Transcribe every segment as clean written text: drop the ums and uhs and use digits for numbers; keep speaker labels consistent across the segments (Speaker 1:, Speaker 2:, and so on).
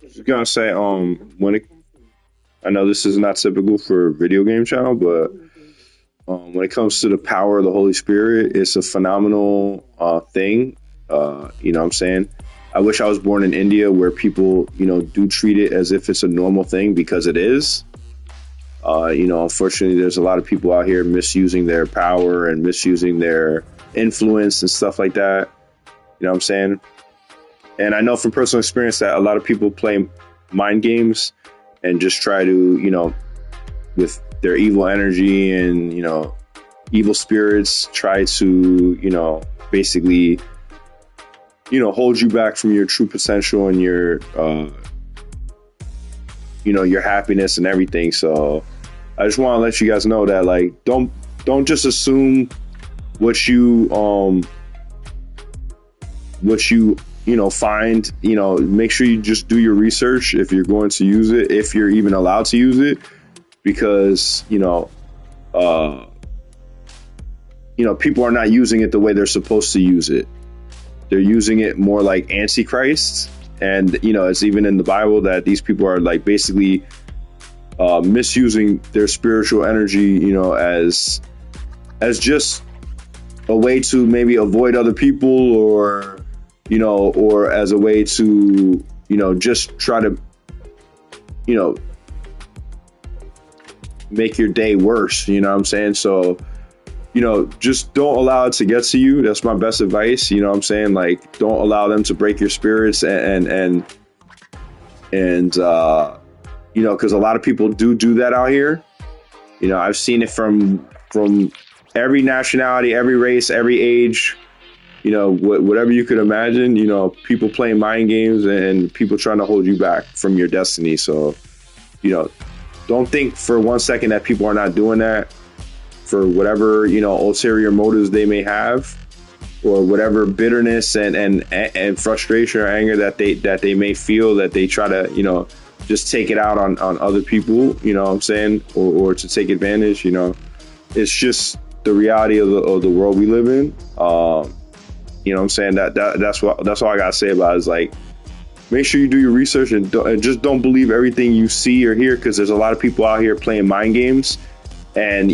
Speaker 1: Just gonna say, when it, I know this is not typical for a video game channel, but when it comes to the power of the Holy Spirit, it's a phenomenal thing. You know what I'm saying? I wish I was born in India where people, do treat it as if it's a normal thing because it is. Unfortunately, there's a lot of people out here misusing their power and misusing their influence and stuff like that. You know what I'm saying? And I know from personal experience that a lot of people play mind games and just try to, with their evil energy and, evil spirits, try to, basically, hold you back from your true potential and your happiness and everything. So I just want to let you guys know that, like, don't just assume what you find. Make sure you just do your research if you're going to use it, if you're even allowed to use it, because people are not using it the way they're supposed to use it. They're using it more like Antichrist, and it's even in the Bible that these people are like basically misusing their spiritual energy, as just a way to maybe avoid other people, or as a way to, just try to, make your day worse. You know what I'm saying? So, just don't allow it to get to you. That's my best advice. You know what I'm saying? Like, don't allow them to break your spirits and because a lot of people do that out here. I've seen it from every nationality, every race, every age, whatever you could imagine, people playing mind games and people trying to hold you back from your destiny. So, don't think for 1 second that people are not doing that for whatever, ulterior motives they may have, or whatever bitterness and frustration or anger that they may feel, that they try to, just take it out on other people, you know what I'm saying? Or to take advantage, it's just the reality of the world we live in. You know what I'm saying? That's all I gotta say about it, is like, make sure you do your research and just don't believe everything you see or hear, because there's a lot of people out here playing mind games. And,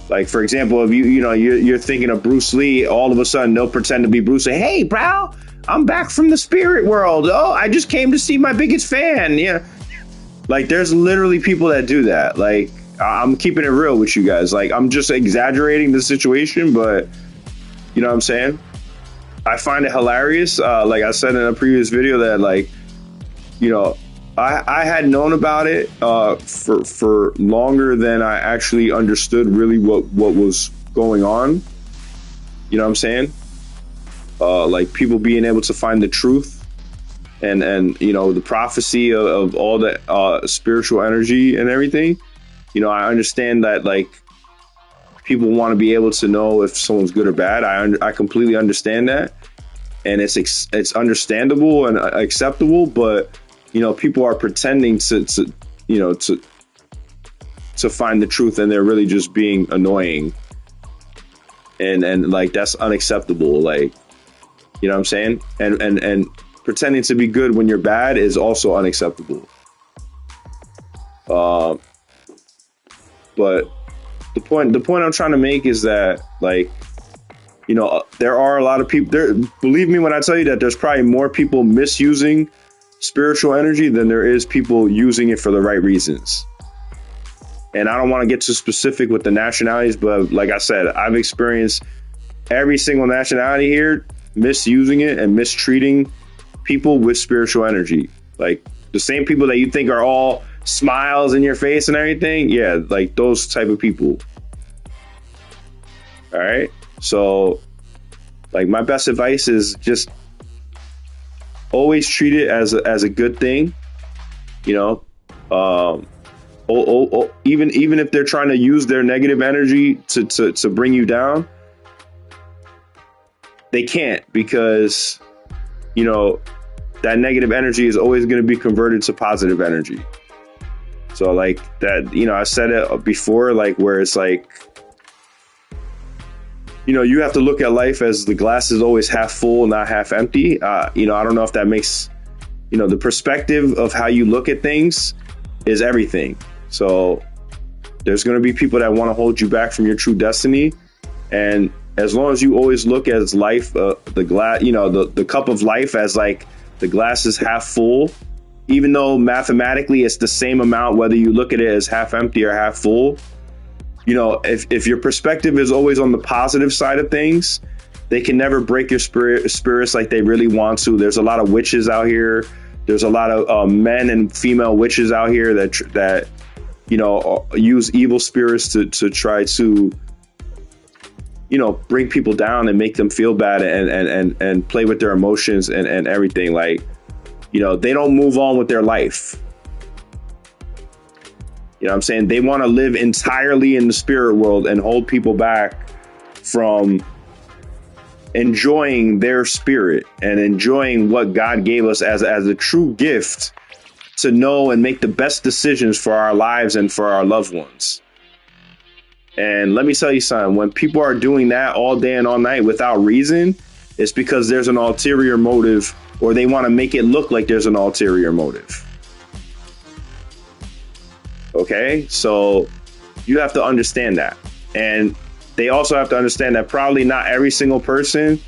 Speaker 1: like, for example, if you're thinking of Bruce Lee, all of a sudden they'll pretend to be Bruce Lee. Hey, bro, I'm back from the spirit world. Oh, I just came to see my biggest fan. Yeah. Like, there's literally people that do that. Like, I'm keeping it real with you guys. Like, I'm just exaggerating the situation, but you know what I'm saying? I find it hilarious. Like I said in a previous video that, like, I had known about it for longer than I actually understood really what was going on. You know what I'm saying? Like, people being able to find the truth and the prophecy of all the spiritual energy and everything. I understand that, like, people want to be able to know if someone's good or bad. I completely understand that, and it's understandable and acceptable. But people are pretending to find the truth, and they're really just being annoying, and like, that's unacceptable. Like, you know what I'm saying? And pretending to be good when you're bad is also unacceptable. But the point I'm trying to make is that, like, there are a lot of people there. Believe me when I tell you that there's probably more people misusing spiritual energy than there is people using it for the right reasons. And I don't want to get too specific with the nationalities, but like I said, I've experienced every single nationality here misusing it and mistreating people with spiritual energy. Like, the same people that you think are all smiles in your face and everything. Yeah, like those type of people. All right. So, like, my best advice is just always treat it as a good thing. Even if they're trying to use their negative energy to bring you down, they can't, because that negative energy is always going to be converted to positive energy. So, like, that, I said it before, like, where it's like, you have to look at life as the glass is always half full, not half empty. I don't know if that makes you know, the perspective of how you look at things is everything. So there's going to be people that want to hold you back from your true destiny. And as long as you always look at life, the glass, you know, the cup of life as like the glass is half full, even though mathematically it's the same amount, whether you look at it as half empty or half full, you know, if your perspective is always on the positive side of things, they can never break your spirits like they really want to. There's a lot of witches out here. There's a lot of men and female witches out here that you know, use evil spirits to try to, you know, bring people down and make them feel bad and play with their emotions and everything. Like, you know, they don't move on with their life. You know what I'm saying? They want to live entirely in the spirit world and hold people back from enjoying their spirit and enjoying what God gave us as a true gift to know and make the best decisions for our lives and for our loved ones. And let me tell you something, when people are doing that all day and all night without reason, it's because there's an ulterior motive, or they want to make it look like there's an ulterior motive. Okay, so you have to understand that. And they also have to understand that probably not every single person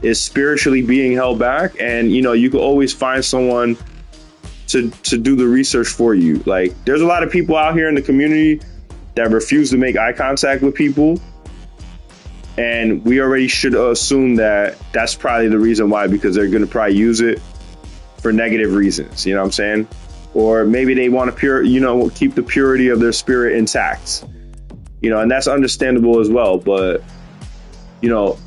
Speaker 1: is spiritually being held back. And, you know, you can always find someone to do the research for you. Like, there's a lot of people out here in the community that refuse to make eye contact with people. And we already should assume that that's probably the reason why, because they're going to probably use it for negative reasons. You know what I'm saying? Or maybe they want to keep the purity of their spirit intact. You know, and that's understandable as well. But, you know,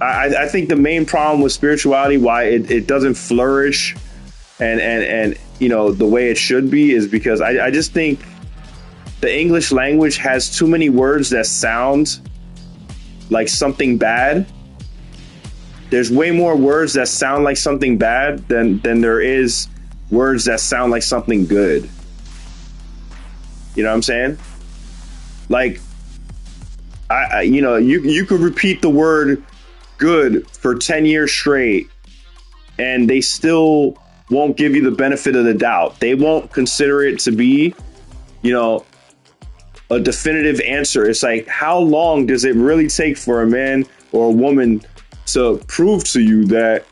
Speaker 1: I think the main problem with spirituality, why it doesn't flourish and you know, the way it should be, is because I just think the English language has too many words that sound like something bad. There's way more words that sound like something bad than there is words that sound like something good. You know what I'm saying? Like, you know, you could repeat the word good for 10 years straight and they still won't give you the benefit of the doubt. They won't consider it to be, you know, a definitive answer. It's like, how long does it really take for a man or a woman to prove to you that,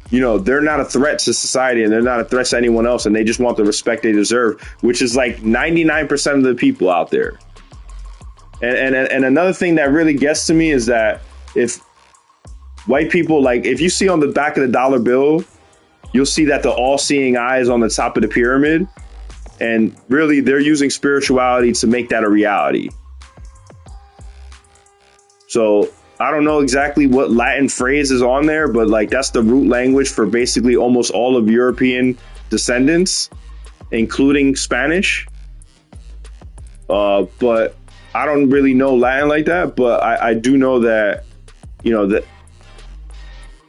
Speaker 1: you know, they're not a threat to society and they're not a threat to anyone else, and they just want the respect they deserve, which is like 99% of the people out there. And another thing that really gets to me is that if white people, like, if you see on the back of the dollar bill, you'll see that the all-seeing eye is on the top of the pyramid. And really, they're using spirituality to make that a reality. So I don't know exactly what Latin phrase is on there, but like, that's the root language for basically almost all of European descendants, including Spanish. But I don't really know Latin like that, but I do know that, you know,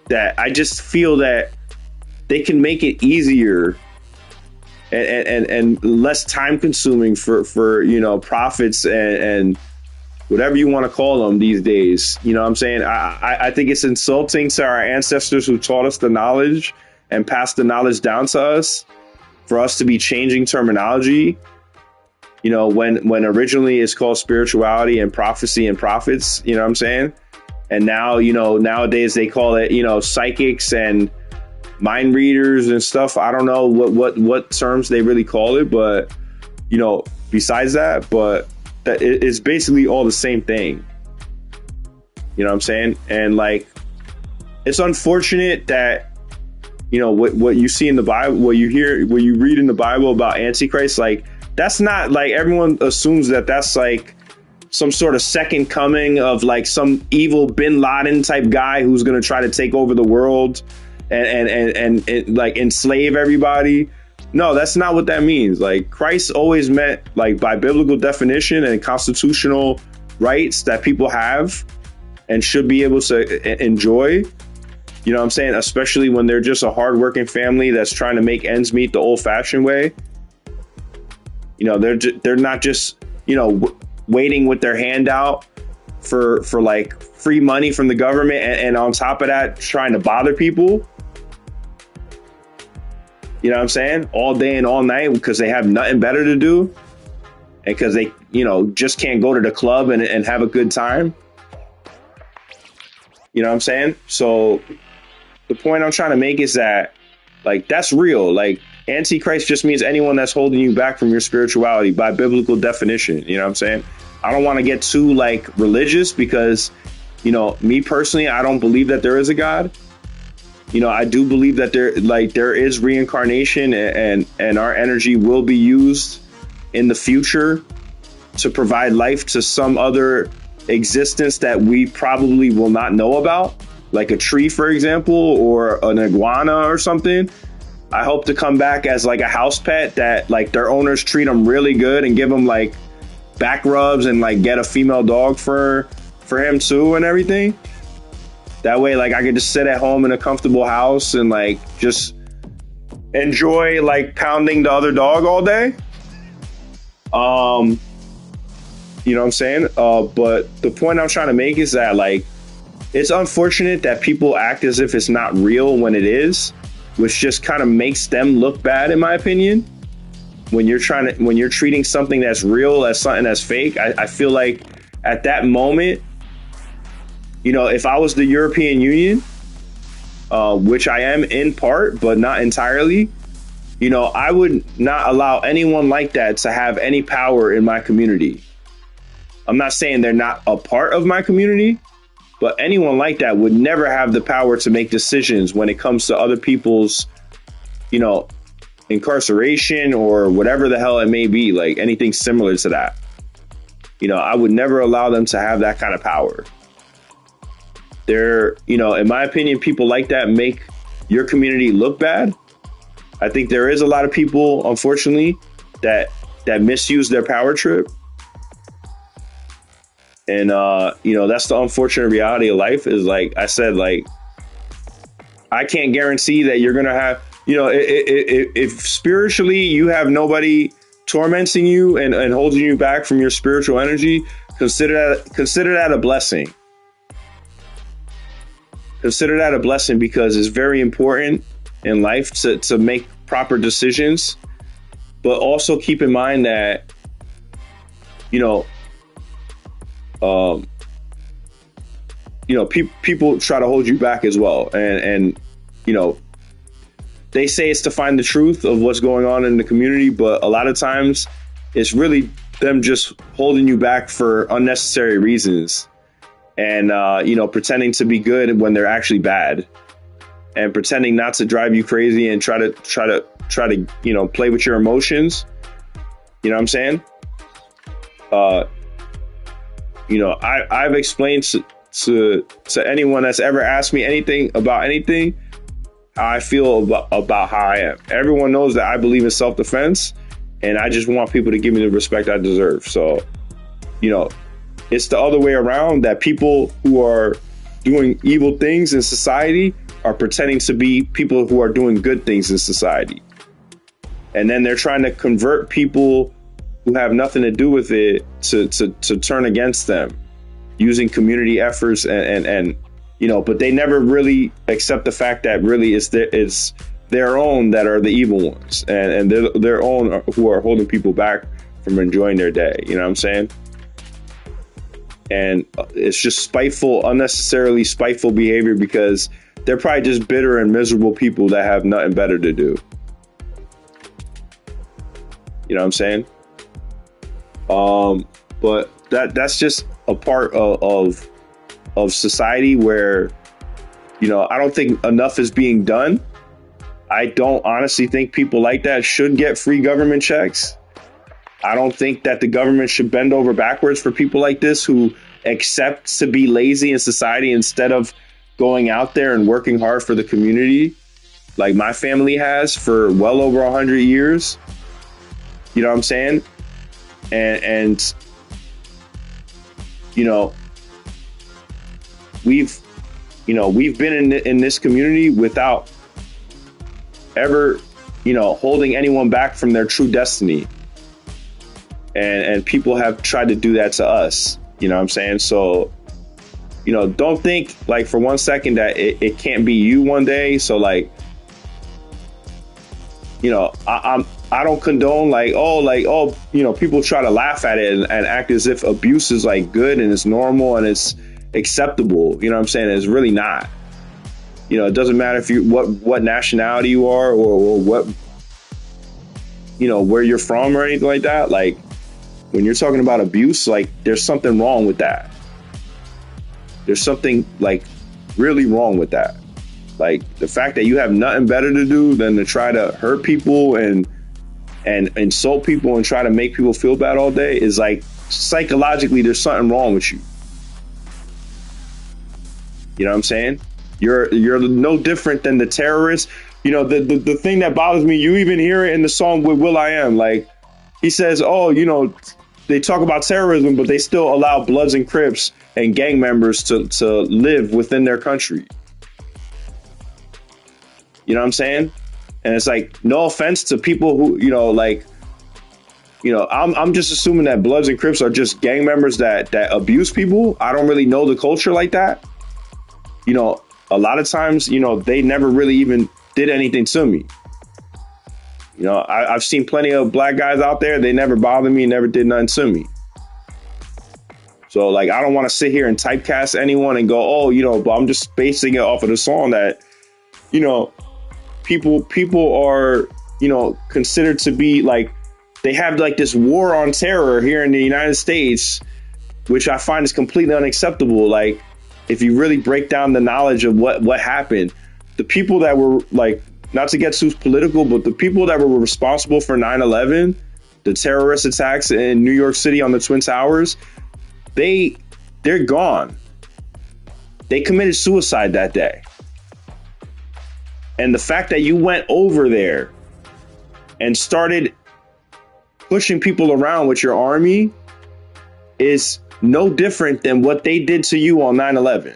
Speaker 1: that I just feel that they can make it easier and less time consuming for you know, prophets and whatever you want to call them these days. You know what I'm saying? I think it's insulting to our ancestors who taught us the knowledge and passed the knowledge down to us for us to be changing terminology, you know, when originally it's called spirituality and prophecy and prophets, you know what I'm saying? And now, you know, nowadays they call it, you know, psychics and mind readers and stuff. I don't know what terms they really call it, but, you know, besides that, but that it's basically all the same thing. You know what I'm saying? And like, it's unfortunate that, you know, what you see in the Bible, what you read in the Bible about Antichrist, like, that's not, like, everyone assumes that that's like some sort of second coming of like some evil Bin Laden type guy who's going to try to take over the world and like enslave everybody. No, that's not what that means. Like, Christ always meant, like, by biblical definition and constitutional rights that people have and should be able to enjoy. You know what I'm saying? Especially when they're just a hardworking family that's trying to make ends meet the old fashioned way. You know, they're not just, you know, waiting with their hand out for like free money from the government and on top of that, trying to bother people. You know what I'm saying? All day and all night because they have nothing better to do. And because they, just can't go to the club and have a good time. You know what I'm saying? So the point I'm trying to make is that, like, that's real. Like, Antichrist just means anyone that's holding you back from your spirituality by biblical definition. You know what I'm saying? I don't want to get too, like, religious because, me personally, I don't believe that there is a God. I do believe that there is reincarnation and our energy will be used in the future to provide life to some other existence that we probably will not know about, like a tree, for example, or an iguana or something. I hope to come back as like a house pet that like their owners treat them really good and give them like back rubs and like get a female dog for him too and everything. That way, like, I could just sit at home in a comfortable house and like just enjoy like pounding the other dog all day. You know what I'm saying? But the point I'm trying to make is that, like, it's unfortunate that people act as if it's not real when it is, which just kind of makes them look bad, in my opinion. When you're treating something that's real as something that's fake, I feel like at that moment, if I was the European Union, which I am in part, but not entirely, I would not allow anyone like that to have any power in my community. I'm not saying they're not a part of my community, but anyone like that would never have the power to make decisions when it comes to other people's, incarceration or whatever the hell it may be, like anything similar to that. I would never allow them to have that kind of power. They're, in my opinion, people like that make your community look bad. I think there is a lot of people, unfortunately, that misuse their power trip. And, that's the unfortunate reality of life is, like I said, like, I can't guarantee that you're going to have, if spiritually you have nobody tormenting you and holding you back from your spiritual energy, consider that a blessing. Consider that a blessing because it's very important in life to make proper decisions. But also keep in mind that, people try to hold you back as well. And they say it's to find the truth of what's going on in the community. But a lot of times it's really them just holding you back for unnecessary reasons. And, pretending to be good when they're actually bad and pretending not to drive you crazy and try to, play with your emotions. You know what I'm saying? I've explained to anyone that's ever asked me anything about anything, how I feel about how I am. Everyone knows that I believe in self-defense and I just want people to give me the respect I deserve. So, it's the other way around that people who are doing evil things in society are pretending to be people who are doing good things in society. And then they're trying to convert people who have nothing to do with it to turn against them using community efforts and but they never really accept the fact that really it's their own that are the evil ones and they're their own who are holding people back from enjoying their day. You know what I'm saying? And it's just unnecessarily spiteful behavior because they're probably just bitter and miserable people that have nothing better to do. You know what I'm saying? But that's just a part of society where, I don't think enough is being done. I don't honestly think people like that should get free government checks. I don't think that the government should bend over backwards for people like this who accept to be lazy in society instead of going out there and working hard for the community like my family has for well over 100 years. You know what I'm saying? And we've been in this community without ever, holding anyone back from their true destiny. And people have tried to do that to us. You know what I'm saying? So, don't think like for 1 second that it can't be you one day. So like, I don't condone people try to laugh at it and act as if abuse is like good and it's normal and it's acceptable. You know what I'm saying? It's really not. It doesn't matter if you what nationality you are or what where you're from or anything like that. Like when you're talking about abuse, like there's something wrong with that. There's something like really wrong with that. Like the fact that you have nothing better to do than to try to hurt people and insult people and try to make people feel bad all day is like psychologically there's something wrong with you. You know what I'm saying? You're no different than the terrorists. The thing that bothers me, you even hear it in the song with will.i.am. Like he says, they talk about terrorism, but they still allow Bloods and Crips and gang members to live within their country. You know what I'm saying? And it's like, no offense to people who, I'm just assuming that Bloods and Crips are just gang members that abuse people. I don't really know the culture like that. A lot of times, they never really even did anything to me. I've seen plenty of black guys out there. They never bothered me, never did nothing to me. So like, I don't want to sit here and typecast anyone and go, but I'm just basing it off of the song that, people are, considered to be like, they have like this war on terror here in the United States, which I find is completely unacceptable. Like, if you really break down the knowledge of what happened, the people that were like, not to get too political, but the people that were responsible for 9/11, the terrorist attacks in New York City on the Twin Towers, they're gone. They committed suicide that day. And the fact that you went over there and started pushing people around with your army is no different than what they did to you on 9/11.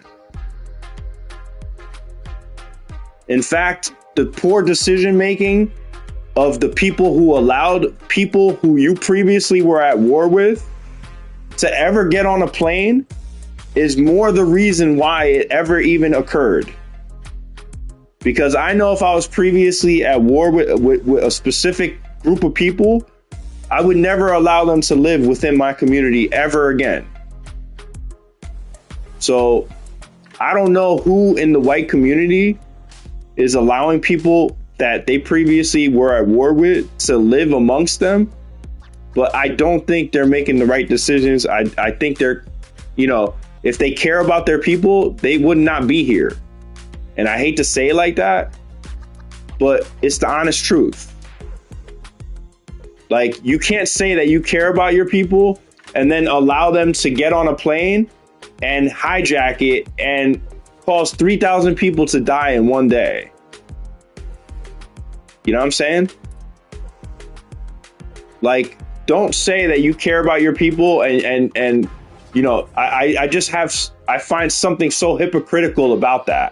Speaker 1: In fact, the poor decision making of the people who allowed people who you previously were at war with to ever get on a plane is more the reason why it ever even occurred. Because I know if I was previously at war with a specific group of people, I would never allow them to live within my community ever again. So I don't know who in the white community is allowing people that they previously were at war with to live amongst them. But I don't think they're making the right decisions. I think they're, if they care about their people, they would not be here. And I hate to say it like that, but it's the honest truth. Like, you can't say that you care about your people and then allow them to get on a plane and hijack it and cause 3,000 people to die in one day. You know what I'm saying? Like, don't say that you care about your people and I find something so hypocritical about that.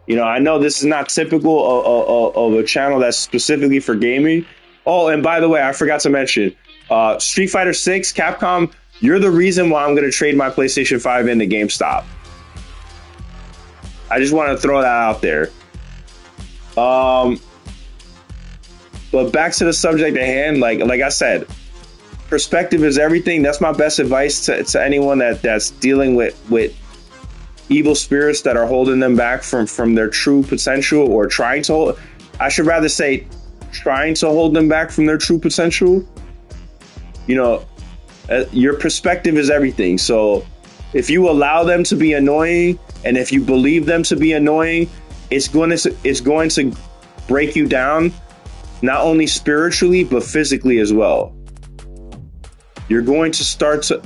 Speaker 1: I know this is not typical of a channel that's specifically for gaming. Oh, and by the way, I forgot to mention, Street Fighter 6, Capcom, you're the reason why I'm going to trade my PlayStation 5 into GameStop. I just want to throw that out there. But back to the subject at hand, like I said, perspective is everything. That's my best advice to anyone that's dealing with evil spirits that are holding them back from their true potential, or trying to, I should rather say, trying to hold them back from their true potential. Your perspective is everything. So if you allow them to be annoying, and if you believe them to be annoying, it's going to break you down, not only spiritually but physically as well. You're going to start to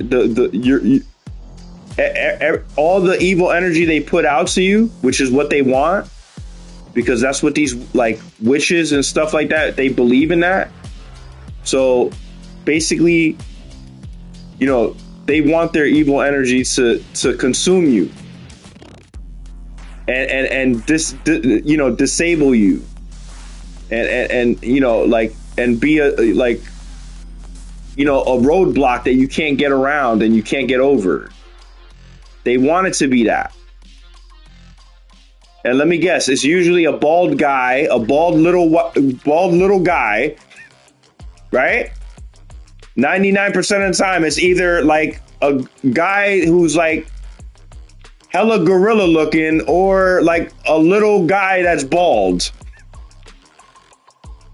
Speaker 1: all the evil energy they put out to you, which is what they want, because that's what these like witches and stuff like that, they believe in that. So basically, they want their evil energy to consume you and disable you and be a roadblock that you can't get around and you can't get over. They want it to be that. And let me guess, it's usually a bald guy, a bald little guy, right? 99% of the time, it's either like a guy who's like hella gorilla looking or like a little guy that's bald,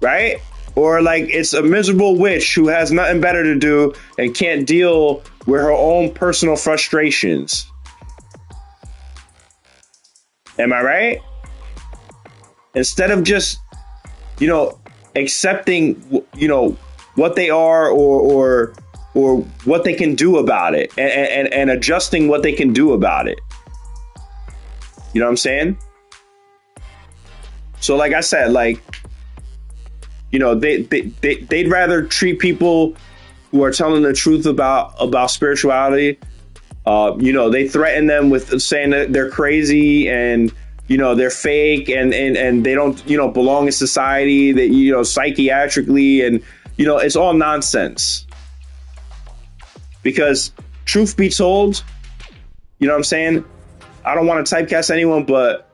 Speaker 1: right? Or like it's a miserable witch who has nothing better to do and can't deal with her own personal frustrations. Am I right? Instead of just, accepting, what they are or what they can do about it and adjusting what they can do about it. You know what I'm saying? So like I said, like, they'd rather treat people who are telling the truth about spirituality. They threaten them with saying that they're crazy and, they're fake and they don't, belong in society, that, psychiatrically, and, it's all nonsense. Because truth be told, you know what I'm saying? I don't want to typecast anyone, but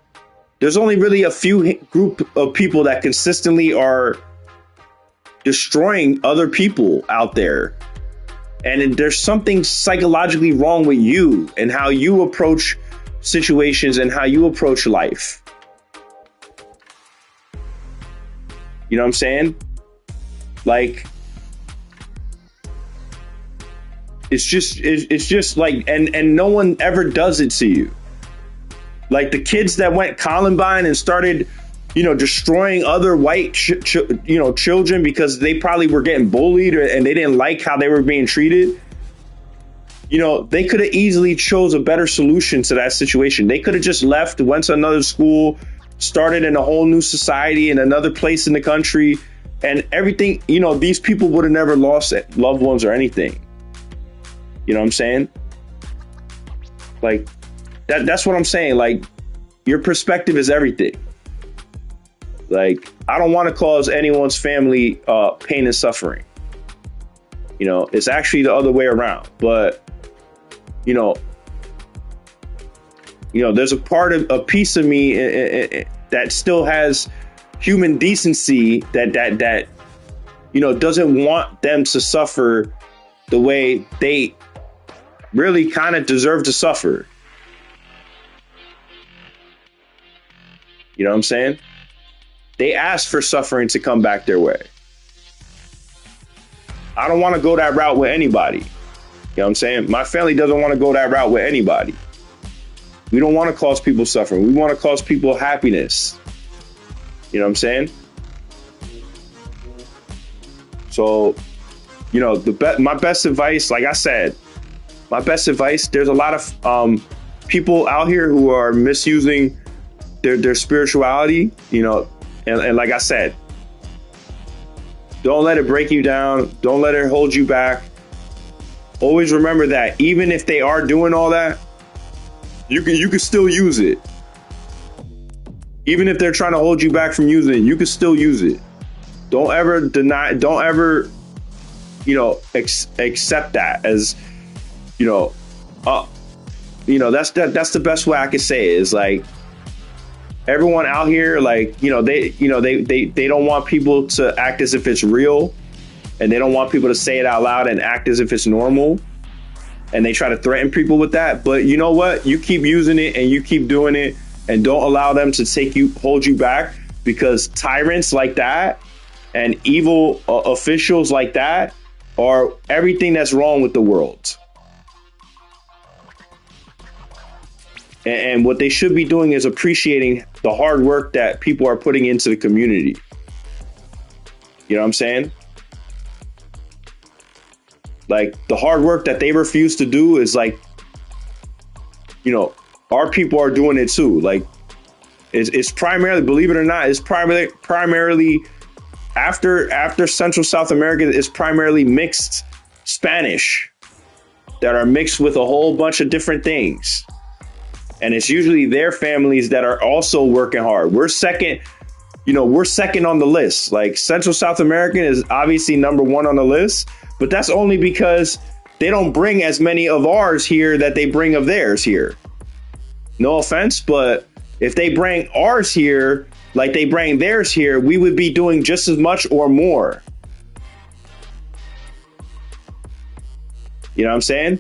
Speaker 1: there's only really a few group of people that consistently are destroying other people out there. And there's something psychologically wrong with you and how you approach situations and how you approach life. You know what I'm saying? Like, it's just like, and no one ever does it to you. Like the kids that went Columbine and started, destroying other white, children because they probably were getting bullied and they didn't like how they were being treated. They could have easily chose a better solution to that situation. They could have just left, went to another school, started in a whole new society in another place in the country, and everything, these people would have never lost loved ones or anything. You know what I'm saying? Like, that's what I'm saying. Like, your perspective is everything. Like, I don't want to cause anyone's family pain and suffering. It's actually the other way around. But, there's a piece of me that still has human decency that doesn't want them to suffer the way they really kind of deserve to suffer. You know what I'm saying? They asked for suffering to come back their way. I don't want to go that route with anybody. You know what I'm saying? My family doesn't want to go that route with anybody. We don't want to cause people suffering. We want to cause people happiness. You know what I'm saying? So, my best advice, like I said, there's a lot of people out here who are misusing their spirituality, and like I said, don't let it break you down. Don't let it hold you back. Always remember that even if they are doing all that, you can still use it. Even if they're trying to hold you back from using it, you can still use it. Don't ever deny. Don't ever, accept that as, that's the best way I could say it. Is like, everyone out here, like, they don't want people to act as if it's real, and they don't want people to say it out loud and act as if it's normal, and they try to threaten people with that. But you know what? You keep using it and you keep doing it, and don't allow them to hold you back, because tyrants like that and evil officials like that are everything that's wrong with the world. And what they should be doing is appreciating the hard work that people are putting into the community. You know what I'm saying? Like, the hard work that they refuse to do is like, our people are doing it too. Like, it's primarily, believe it or not, it's primarily after Central South America, it's primarily mixed Spanish that are mixed with a whole bunch of different things. And it's usually their families that are also working hard. We're second on the list. Like, Central South American is obviously number one on the list, but that's only because they don't bring as many of ours here that they bring of theirs here. No offense, but If they bring ours here, like they bring theirs here, we would be doing just as much or more. You know what I'm saying?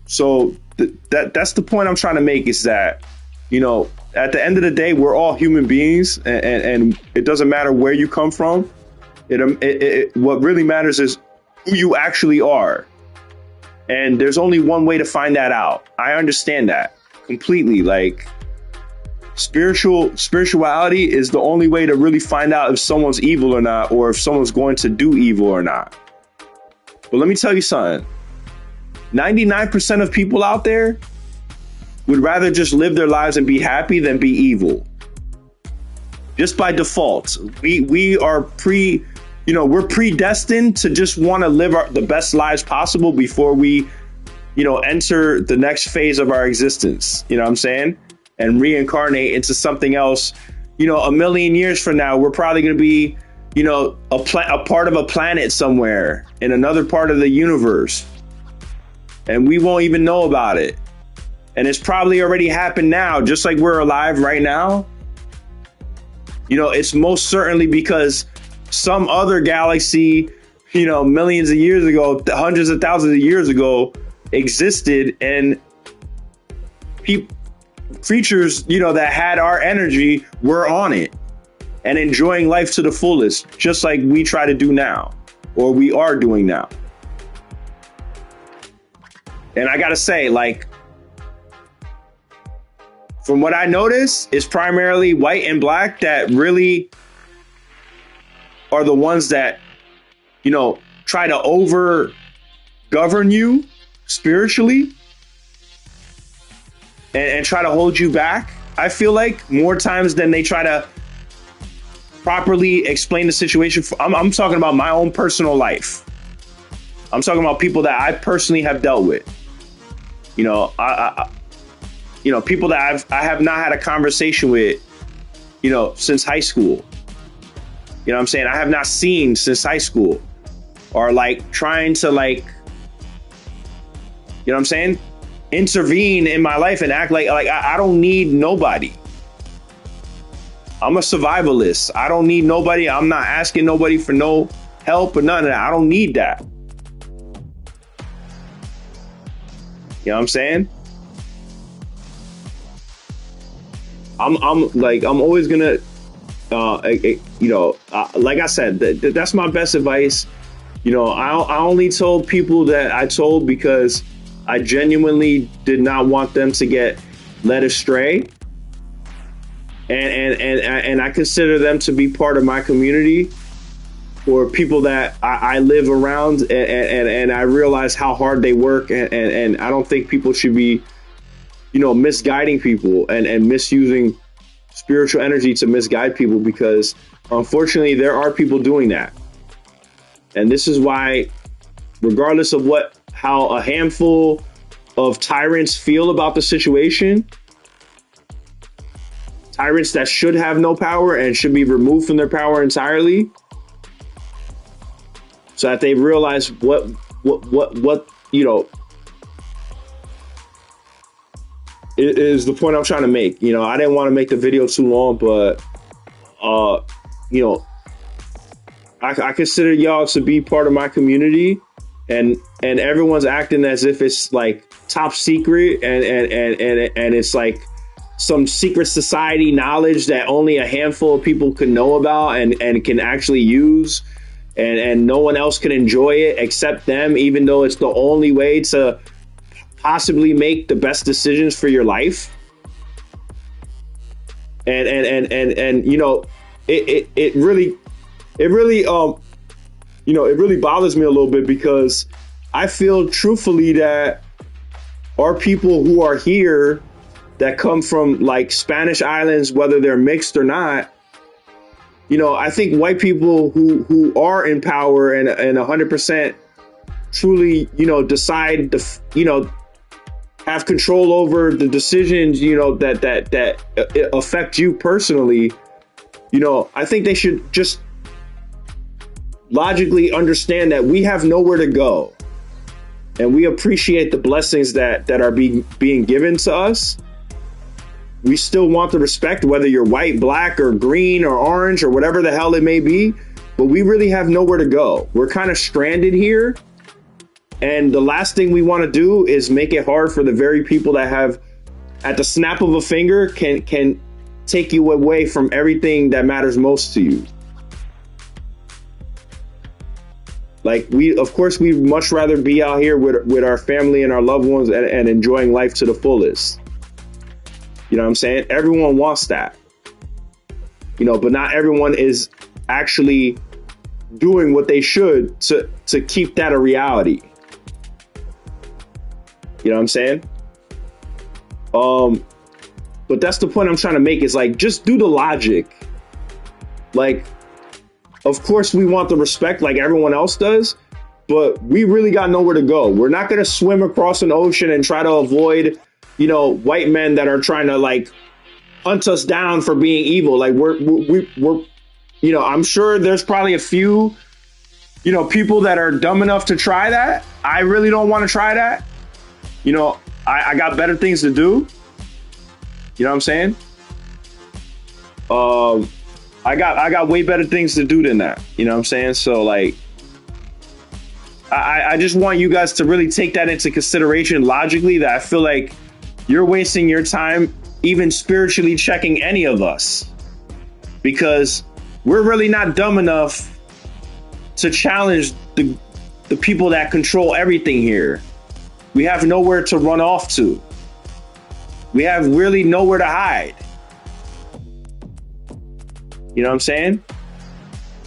Speaker 1: So that's the point I'm trying to make, is that, you know, at the end of the day, we're all human beings, and it doesn't matter where you come from. What really matters is who you actually are. And there's only one way to find that out. I understand that completely. Like, spirituality is the only way to really find out if someone's evil or not, or if someone's going to do evil or not. But let me tell you something. 99% of people out there would rather just live their lives and be happy than be evil. Just by default. We are we're predestined to just want to live the best lives possible before we, enter the next phase of our existence. You know what I'm saying? And reincarnate into something else. A million years from now, we're probably going to be, a part of a planet somewhere in another part of the universe. And we won't even know about it. And it's probably already happened now, just like we're alive right now. It's most certainly because some other galaxy, millions of years ago, hundreds of thousands of years ago, existed, and creatures, that had our energy were on it and enjoying life to the fullest, just like we try to do now, or we are doing now. And I gotta say, like, from what I notice, it's primarily white and black that really are the ones that, try to over govern you spiritually and try to hold you back. I feel like more times than they try to properly explain the situation. I'm talking about my own personal life. I'm talking about people that I personally have dealt with. People that I have not had a conversation with, since high school. You know what I'm saying? I have not seen since high school, or like trying to what I'm saying? Intervene in my life and act like I don't need nobody. I'm a survivalist. I don't need nobody. I'm not asking nobody for no help or none of that. I don't need that. You know what I'm saying? I'm always gonna, like I said, that's my best advice. I only told people that I told because I genuinely did not want them to get led astray. And I consider them to be part of my community, or people that I live around, and I realize how hard they work, and I don't think people should be, misguiding people and misusing spiritual energy to misguide people, because unfortunately there are people doing that. And this is why, regardless of how a handful of tyrants feel about the situation, tyrants that should have no power and should be removed from their power entirely, so that they realize what is the point I'm trying to make. I didn't want to make the video too long, but I consider y'all to be part of my community, and everyone's acting as if it's like top secret and it's like some secret society knowledge that only a handful of people can know about and can actually use, and no one else can enjoy it except them, even though it's the only way to possibly make the best decisions for your life. And it really bothers me a little bit, because I feel truthfully that our people who are here that come from like Spanish islands, whether they're mixed or not, I think white people who are in power and 100% truly, decide to, have control over the decisions, that affect you personally, I think they should just logically understand that we have nowhere to go. and we appreciate the blessings that are being given to us, we still want the respect, whether you're white, black, or green, or orange, or whatever the hell it may be. But we really have nowhere to go. We're kind of stranded here. And the last thing we want to do is make it hard for the very people that have, at the snap of a finger, can take you away from everything that matters most to you. Like, of course, we'd much rather be out here with our family and our loved ones and enjoying life to the fullest. You know what I'm saying? Everyone wants that. You know, but not everyone is actually doing what they should to keep that a reality. You know what I'm saying? But that's the point I'm trying to make, is like, just do the logic. Like, of course we want the respect like everyone else does, but we really got nowhere to go. We're not going to swim across an ocean and try to avoid, you know, white men that are trying to like hunt us down for being evil. Like we're, you know, I'm sure there's probably a few, you know, people that are dumb enough to try that. I really don't want to try that. You know, I got better things to do. You know what I'm saying? I got way better things to do than that. You know what I'm saying? So like, I just want you guys to really take that into consideration logically, that I feel like you're wasting your time even spiritually checking any of us, because we're really not dumb enough to challenge the people that control everything here. We have nowhere to run off to. We have really nowhere to hide. You know what I'm saying?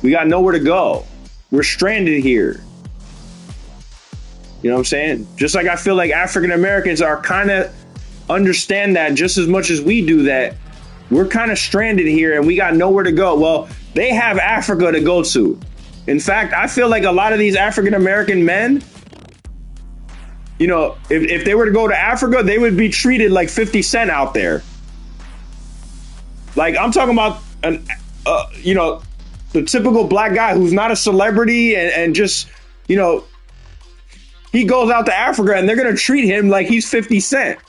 Speaker 1: We got nowhere to go. We're stranded here. You know what I'm saying? Just like I feel like African Americans are kind of understand that just as much as we do, that we're kind of stranded here and we got nowhere to go. Well, they have Africa to go to. In fact, I feel like a lot of these African American men, you know, if they were to go to Africa, they would be treated like 50 Cent out there. Like, I'm talking about you know, the typical black guy who's not a celebrity and just, you know, he goes out to Africa and they're going to treat him like he's 50 Cent.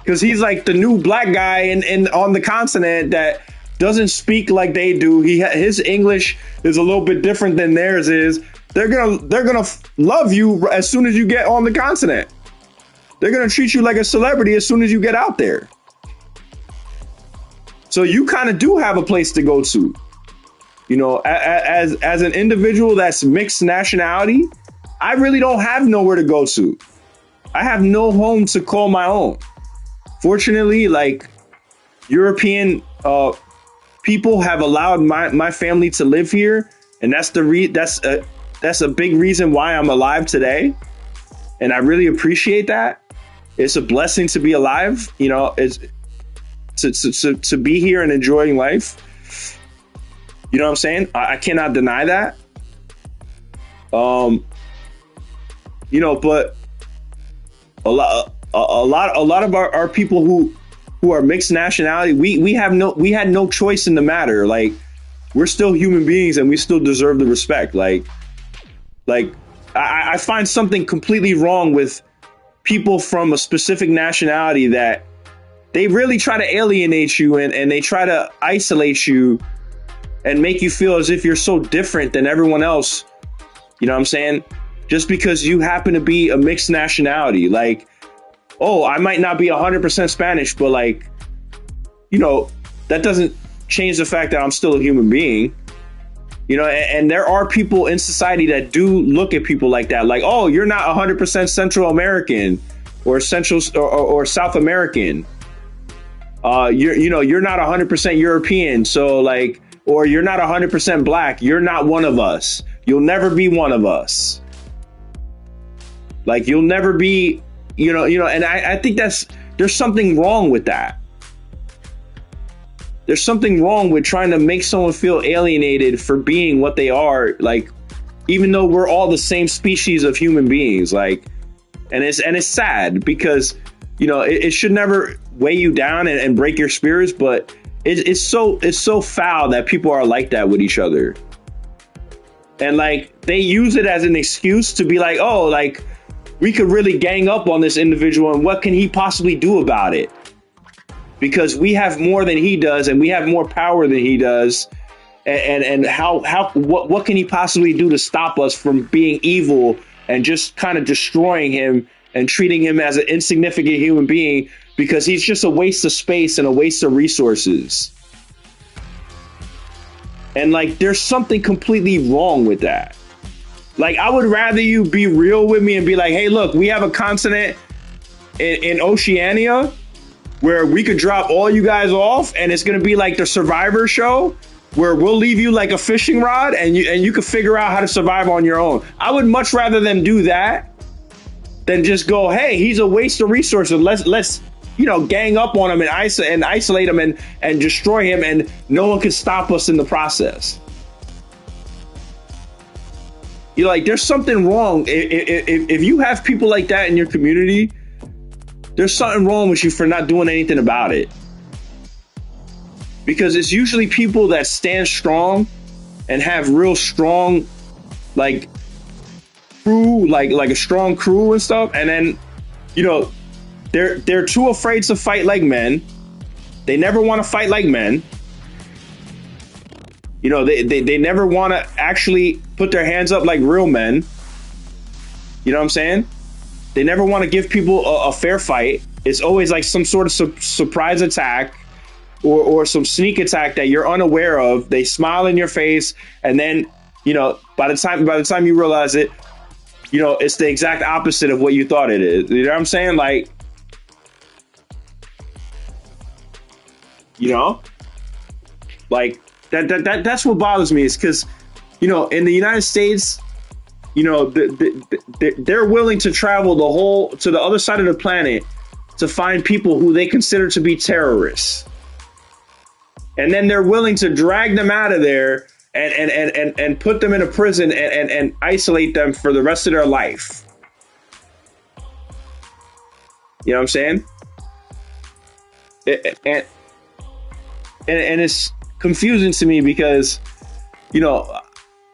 Speaker 1: Because he's like the new black guy in on the continent that doesn't speak like they do. His English is a little bit different than theirs is. They're gonna love you as soon as you get on the continent. They're gonna treat you like a celebrity as soon as you get out there. So you kind of do have a place to go to. You know, as an individual that's mixed nationality, I really don't have nowhere to go to. I have no home to call my own. Fortunately, like, European people have allowed my family to live here, and that's a big reason why I'm alive today, and I really appreciate that. It's a blessing to be alive. You know, it's to be here and enjoying life. You know what I'm saying? I cannot deny that. You know, but a lot of our people who are mixed nationality, we had no choice in the matter. Like, we're still human beings and we still deserve the respect. Like I find something completely wrong with people from a specific nationality that they really try to alienate you and they try to isolate you and make you feel as if you're so different than everyone else. You know what I'm saying? Just because you happen to be a mixed nationality. Like, oh, I might not be 100% Spanish, but like, you know, that doesn't change the fact that I'm still a human being. You know, and there are people in society that do look at people like that. Like, oh, you're not 100% Central American or Central or South American. You're not 100% European. So like, or you're not 100% black. You're not one of us. You'll never be one of us. Like, you'll never be, you know, and I think there's something wrong with that. There's something wrong with trying to make someone feel alienated for being what they are. Like, even though we're all the same species of human beings, like, and it's sad because, you know, it should never weigh you down and break your spirits. But it's so foul that people are like that with each other. And like, they use it as an excuse to be like, oh, like, we could really gang up on this individual and what can he possibly do about it? Because we have more than he does and we have more power than he does. And what can he possibly do to stop us from being evil and just kind of destroying him and treating him as an insignificant human being because he's just a waste of space and a waste of resources. And like, there's something completely wrong with that. Like, I would rather you be real with me and be like, hey, look, we have a continent in Oceania where we could drop all you guys off and it's going to be like the Survivor show where we'll leave you like a fishing rod and you can figure out how to survive on your own. I would much rather them do that than just go, hey, he's a waste of resources. Let's gang up on him and isolate him and destroy him, and no one can stop us in the process. You're like, there's something wrong. If you have people like that in your community, there's something wrong with you for not doing anything about it. Because it's usually people that stand strong and have real strong, like, crew, like a strong crew and stuff. And then, they're too afraid to fight like men. They never want to fight like men. They never want to actually put their hands up like real men. You know what I'm saying? They never want to give people a fair fight. It's always like some sort of surprise attack or some sneak attack that you're unaware of. They smile in your face, and then, by the time you realize it, it's the exact opposite of what you thought it is. You know what I'm saying? Like, like that's what bothers me, is because, in the United States, they're willing to travel to the other side of the planet to find people who they consider to be terrorists. And then they're willing to drag them out of there and put them in a prison and isolate them for the rest of their life. You know what I'm saying? And it's confusing to me because,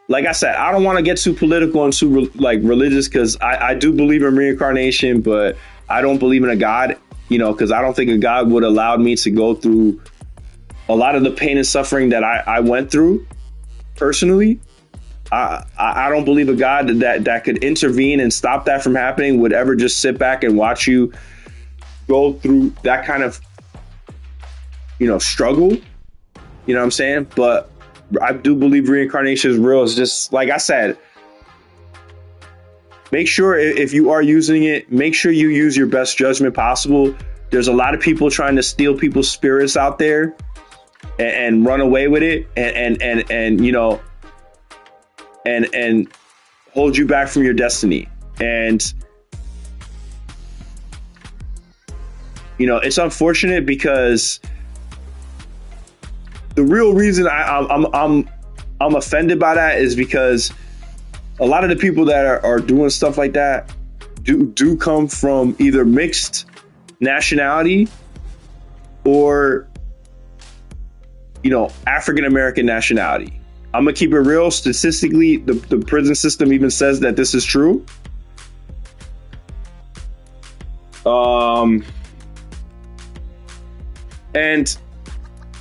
Speaker 1: like I said, I don't want to get too political and too religious, because I do believe in reincarnation, but I don't believe in a God, because I don't think a God would allow me to go through a lot of the pain and suffering that I went through personally. I don't believe a God that could intervene and stop that from happening would ever just sit back and watch you go through that kind of, struggle. You know what I'm saying? But I do believe reincarnation is real. It's just, like I said, make sure if you are using it, make sure you use your best judgment possible. There's a lot of people trying to steal people's spirits out there and run away with it and hold you back from your destiny. And, it's unfortunate, because the real reason I'm offended by that is because a lot of the people that are doing stuff like that do come from either mixed nationality or, African-American nationality. I'm gonna keep it real. Statistically, the prison system even says that this is true. And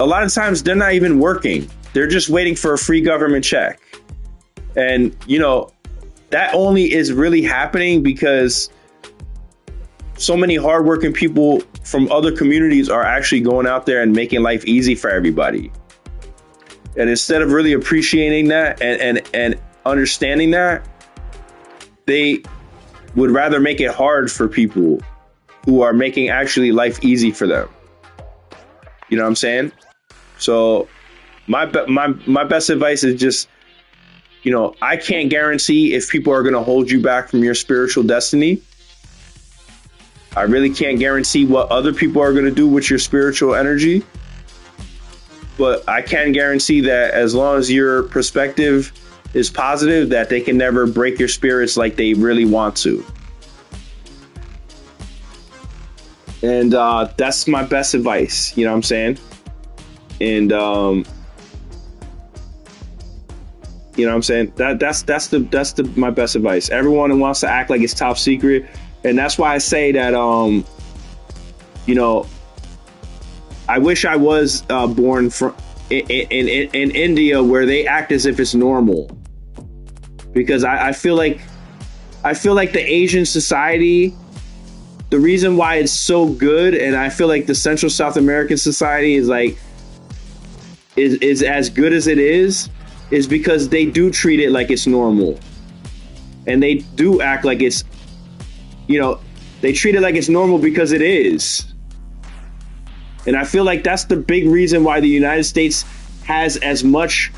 Speaker 1: a lot of times they're not even working. They're just waiting for a free government check. And, that only is really happening because so many hardworking people from other communities are actually going out there and making life easy for everybody. And instead of really appreciating that and understanding that, they would rather make it hard for people who are making actually life easy for them. You know what I'm saying? So my best advice is just, I can't guarantee if people are going to hold you back from your spiritual destiny. I really can't guarantee what other people are going to do with your spiritual energy. But I can guarantee that as long as your perspective is positive, that they can never break your spirits like they really want to. And that's my best advice. You know what I'm saying? And You know what I'm saying? That's my best advice. Everyone wants to act like it's top secret, and that's why I say that you know, I wish I was born from in India, where they act as if it's normal, because I feel like the Asian society, the reason why it's so good, and I feel like the Central South American society is like is as good as it is because they do treat it like it's normal, and they do act like it's, you know, they treat it like it's normal because it is. And I feel like that's the big reason why the United States has as much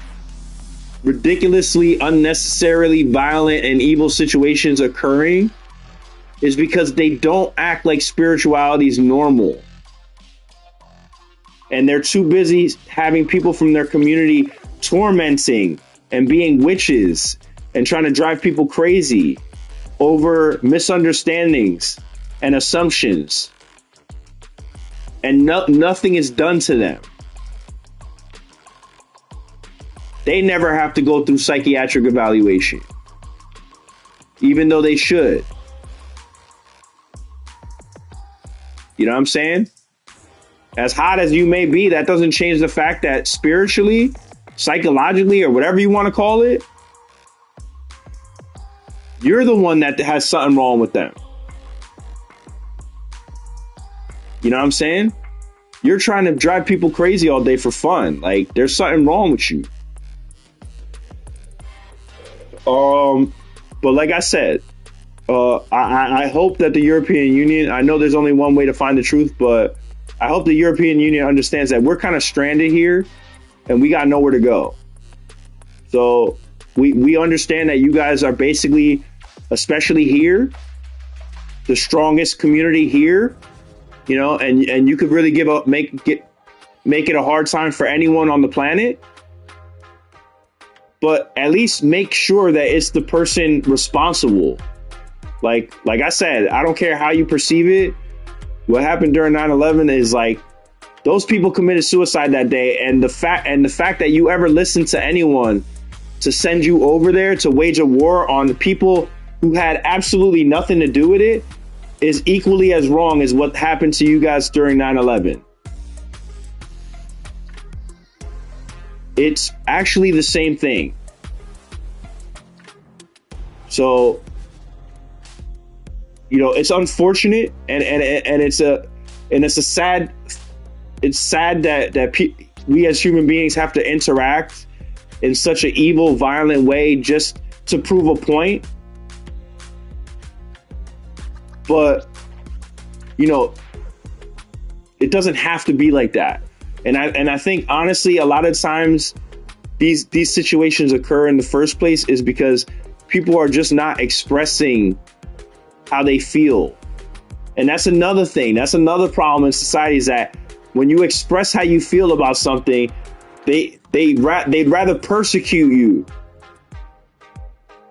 Speaker 1: ridiculously, unnecessarily violent and evil situations occurring, is because they don't act like spirituality is normal. And they're too busy having people from their community tormenting and being witches and trying to drive people crazy over misunderstandings and assumptions. And nothing is done to them. They never have to go through psychiatric evaluation, even though they should. You know what I'm saying? As hot as you may be, that doesn't change the fact that spiritually, psychologically, or whatever you want to call it, you're the one that has something wrong with them. You know what I'm saying? You're trying to drive people crazy all day for fun. Like, there's something wrong with you. But like I said, I hope that the European Union, I know there's only one way to find the truth, but I hope the European Union understands that we're kind of stranded here and we got nowhere to go. So we understand that you guys are basically, especially here, the strongest community here, you know, and you could really make it a hard time for anyone on the planet. But at least make sure that it's the person responsible. Like I said, I don't care how you perceive it. What happened during 9/11 is like, those people committed suicide that day. And the fact that you ever listened to anyone to send you over there to wage a war on people who had absolutely nothing to do with it is equally as wrong as what happened to you guys during 9/11. It's actually the same thing. So, you know, it's unfortunate, and it's sad that we as human beings have to interact in such an evil, violent way just to prove a point. But, you know, it doesn't have to be like that. And I think, honestly, a lot of times these situations occur in the first place is because people are just not expressing how they feel. And that's another thing. That's another problem in society, is that when you express how you feel about something, they'd rather persecute you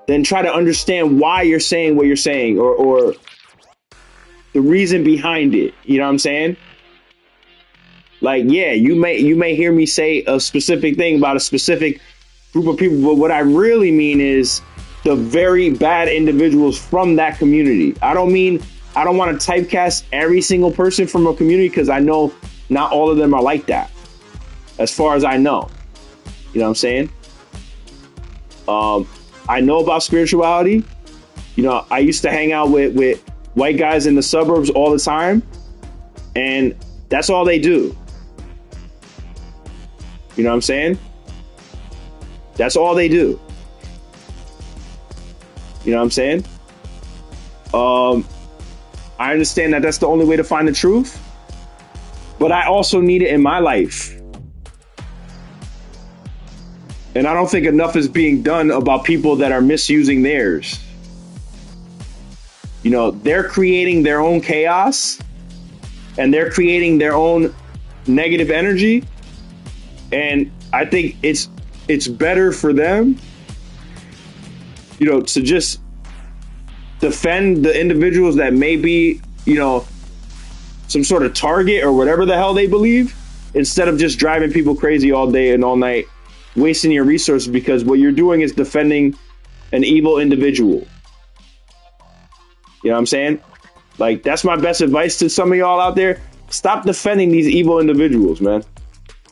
Speaker 1: than try to understand why you're saying what you're saying, or the reason behind it. You know what I'm saying? Like, yeah, you may hear me say a specific thing about a specific group of people, but what I really mean is the very bad individuals from that community. I don't want to typecast every single person from a community, because I know not all of them are like that, as far as I know. You know what I'm saying? I know about spirituality. You know, I used to hang out with white guys in the suburbs all the time, and that's all they do. You know what I'm saying? That's all they do. You know what I'm saying? I understand that that's the only way to find the truth, but I also need it in my life. And I don't think enough is being done about people that are misusing theirs. You know, they're creating their own chaos, and they're creating their own negative energy. And I think it's better for them, you know, to just defend the individuals that may be, you know, some sort of target or whatever the hell they believe, instead of just driving people crazy all day and all night wasting your resources because what you're doing is defending an evil individual. You know what I'm saying? Like, that's my best advice to some of y'all out there. Stop defending these evil individuals, man.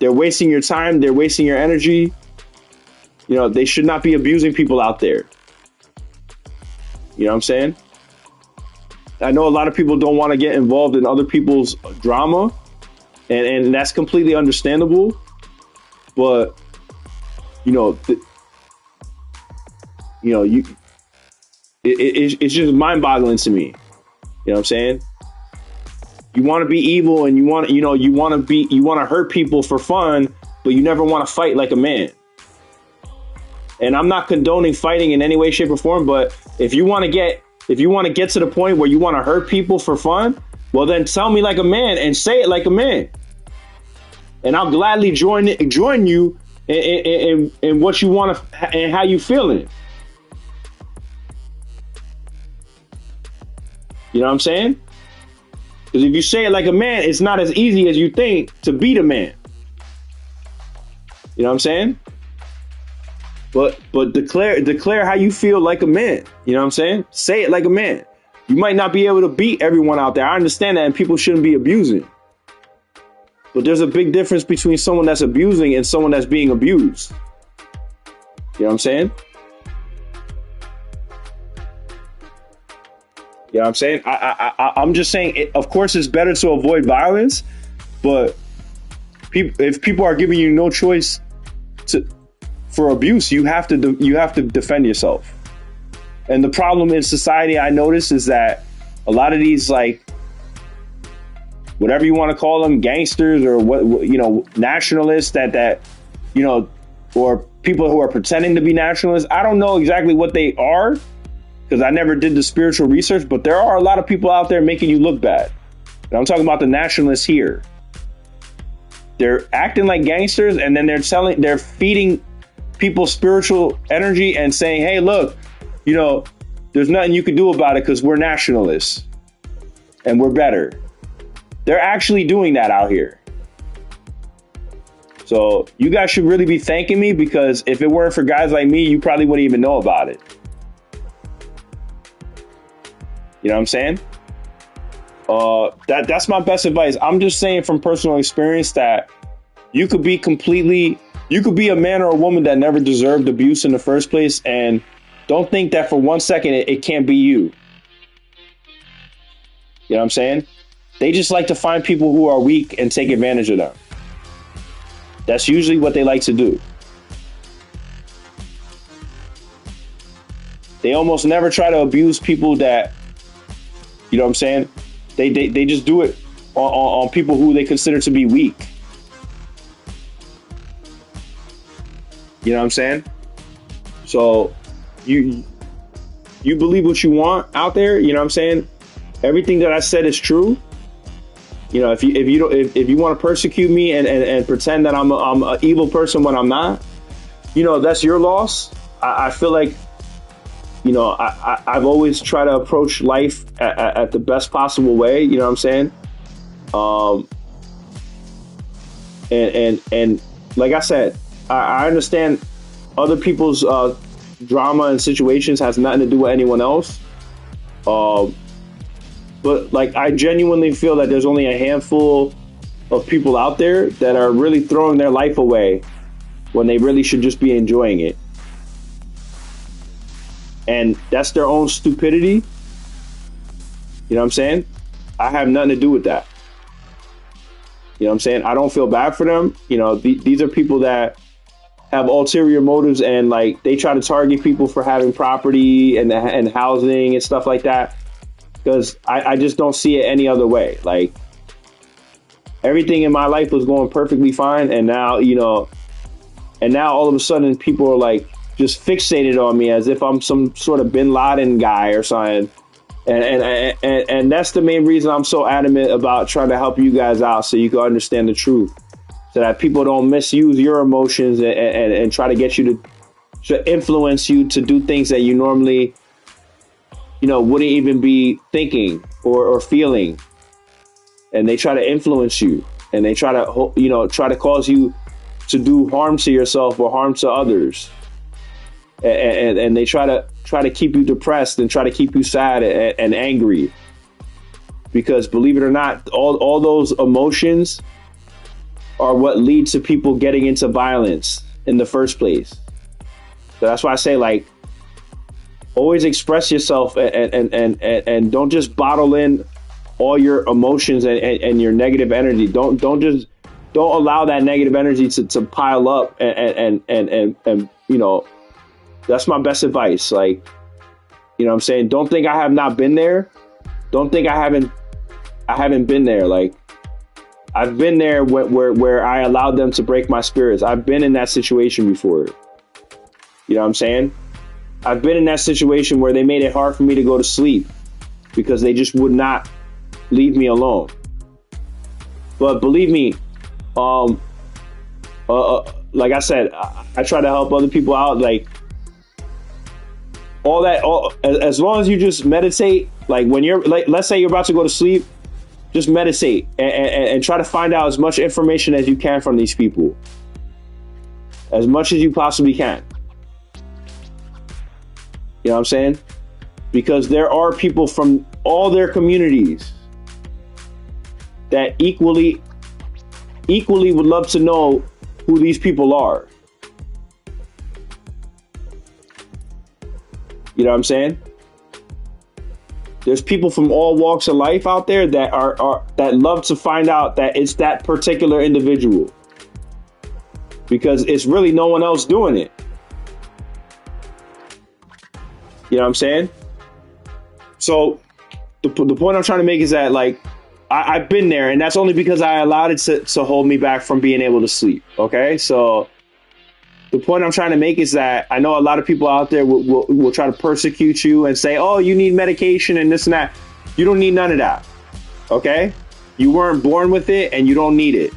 Speaker 1: They're wasting your time. They're wasting your energy. You know, they should not be abusing people out there. You know what I'm saying? I know a lot of people don't want to get involved in other people's drama, and that's completely understandable. But, you know, it's just mind-boggling to me. You know what I'm saying? You want to be evil and you want to hurt people for fun, but you never want to fight like a man. And I'm not condoning fighting in any way, shape, or form, but if you want to get to the point where you want to hurt people for fun, well, then tell me like a man and say it like a man. And I'll gladly join you in what you want to and how you feeling. You know what I'm saying? Because if you say it like a man, it's not as easy as you think to beat a man. You know what I'm saying? But declare how you feel like a man. You know what I'm saying? Say it like a man. You might not be able to beat everyone out there. I understand that, and people shouldn't be abusing. But there's a big difference between someone that's abusing and someone that's being abused. You know what I'm saying? You know what I'm saying? I'm just saying, of course, it's better to avoid violence, but if people are giving you no choice for abuse, you have to defend yourself. And the problem in society, I notice, is that a lot of these, like, whatever you want to call them, gangsters or nationalists that or people who are pretending to be nationalists. I don't know exactly what they are, because I never did the spiritual research, but there are a lot of people out there making you look bad. And I'm talking about the nationalists here. They're acting like gangsters, and then they're feeding people spiritual energy and saying, hey, look, there's nothing you can do about it because we're nationalists and we're better. They're actually doing that out here. So you guys should really be thanking me, because if it weren't for guys like me, you probably wouldn't even know about it. You know what I'm saying? That's my best advice. I'm just saying from personal experience that you could be a man or a woman that never deserved abuse in the first place, and don't think that for 1 second it can't be you. You know what I'm saying? They just like to find people who are weak and take advantage of them. That's usually what they like to do. They almost never try to abuse people that, you know what I'm saying? They just do it on people who they consider to be weak. You know what I'm saying? So you believe what you want out there. You know what I'm saying? Everything that I said is true. If you want to persecute me and pretend that I'm an evil person when I'm not, that's your loss. I feel like, I've always tried to approach life at the best possible way. You know what I'm saying? And like I said, I understand other people's drama and situations has nothing to do with anyone else. But like, I genuinely feel that there's only a handful of people out there that are really throwing their life away when they really should just be enjoying it. And that's their own stupidity. You know what I'm saying? I have nothing to do with that. You know what I'm saying? I don't feel bad for them. These are people that have ulterior motives, and like, they try to target people for having property and housing and stuff like that. Because I just don't see it any other way. Like, everything in my life was going perfectly fine, and now, all of a sudden people are like just fixated on me as if I'm some sort of Bin Laden guy or something. And that's the main reason I'm so adamant about trying to help you guys out, so you can understand the truth, so that people don't misuse your emotions and try to get you to influence you to do things that you normally wouldn't even be thinking or feeling. And they try to influence you, and they try to cause you to do harm to yourself or harm to others. And they try to keep you depressed and try to keep you sad and angry. Because believe it or not, all those emotions are what lead to people getting into violence in the first place. So that's why I say, like, always express yourself and don't just bottle in all your emotions and your negative energy. Don't allow that negative energy to pile up and you know, that's my best advice. Like, you know what I'm saying? Don't think I have not been there. Don't think I haven't been there. Like, I've been there where I allowed them to break my spirits. I've been in that situation before. You know what I'm saying? I've been in that situation where they made it hard for me to go to sleep because they just would not leave me alone. But believe me, like I said, I try to help other people out. Like, as long as you just meditate, like when you're, like, let's say you're about to go to sleep, just meditate and try to find out as much information as you can from these people. As much as you possibly can. You know what I'm saying? Because there are people from all their communities that equally would love to know who these people are. You know what I'm saying? There's people from all walks of life out there that that love to find out that it's that particular individual. Because it's really no one else doing it. You know what I'm saying? So the point I'm trying to make is that, like, I've been there, and that's only because I allowed it to hold me back from being able to sleep. Okay, so the point I'm trying to make is that I know a lot of people out there will try to persecute you and say, oh, you need medication and this and that. You don't need none of that. Okay, you weren't born with it, and you don't need it.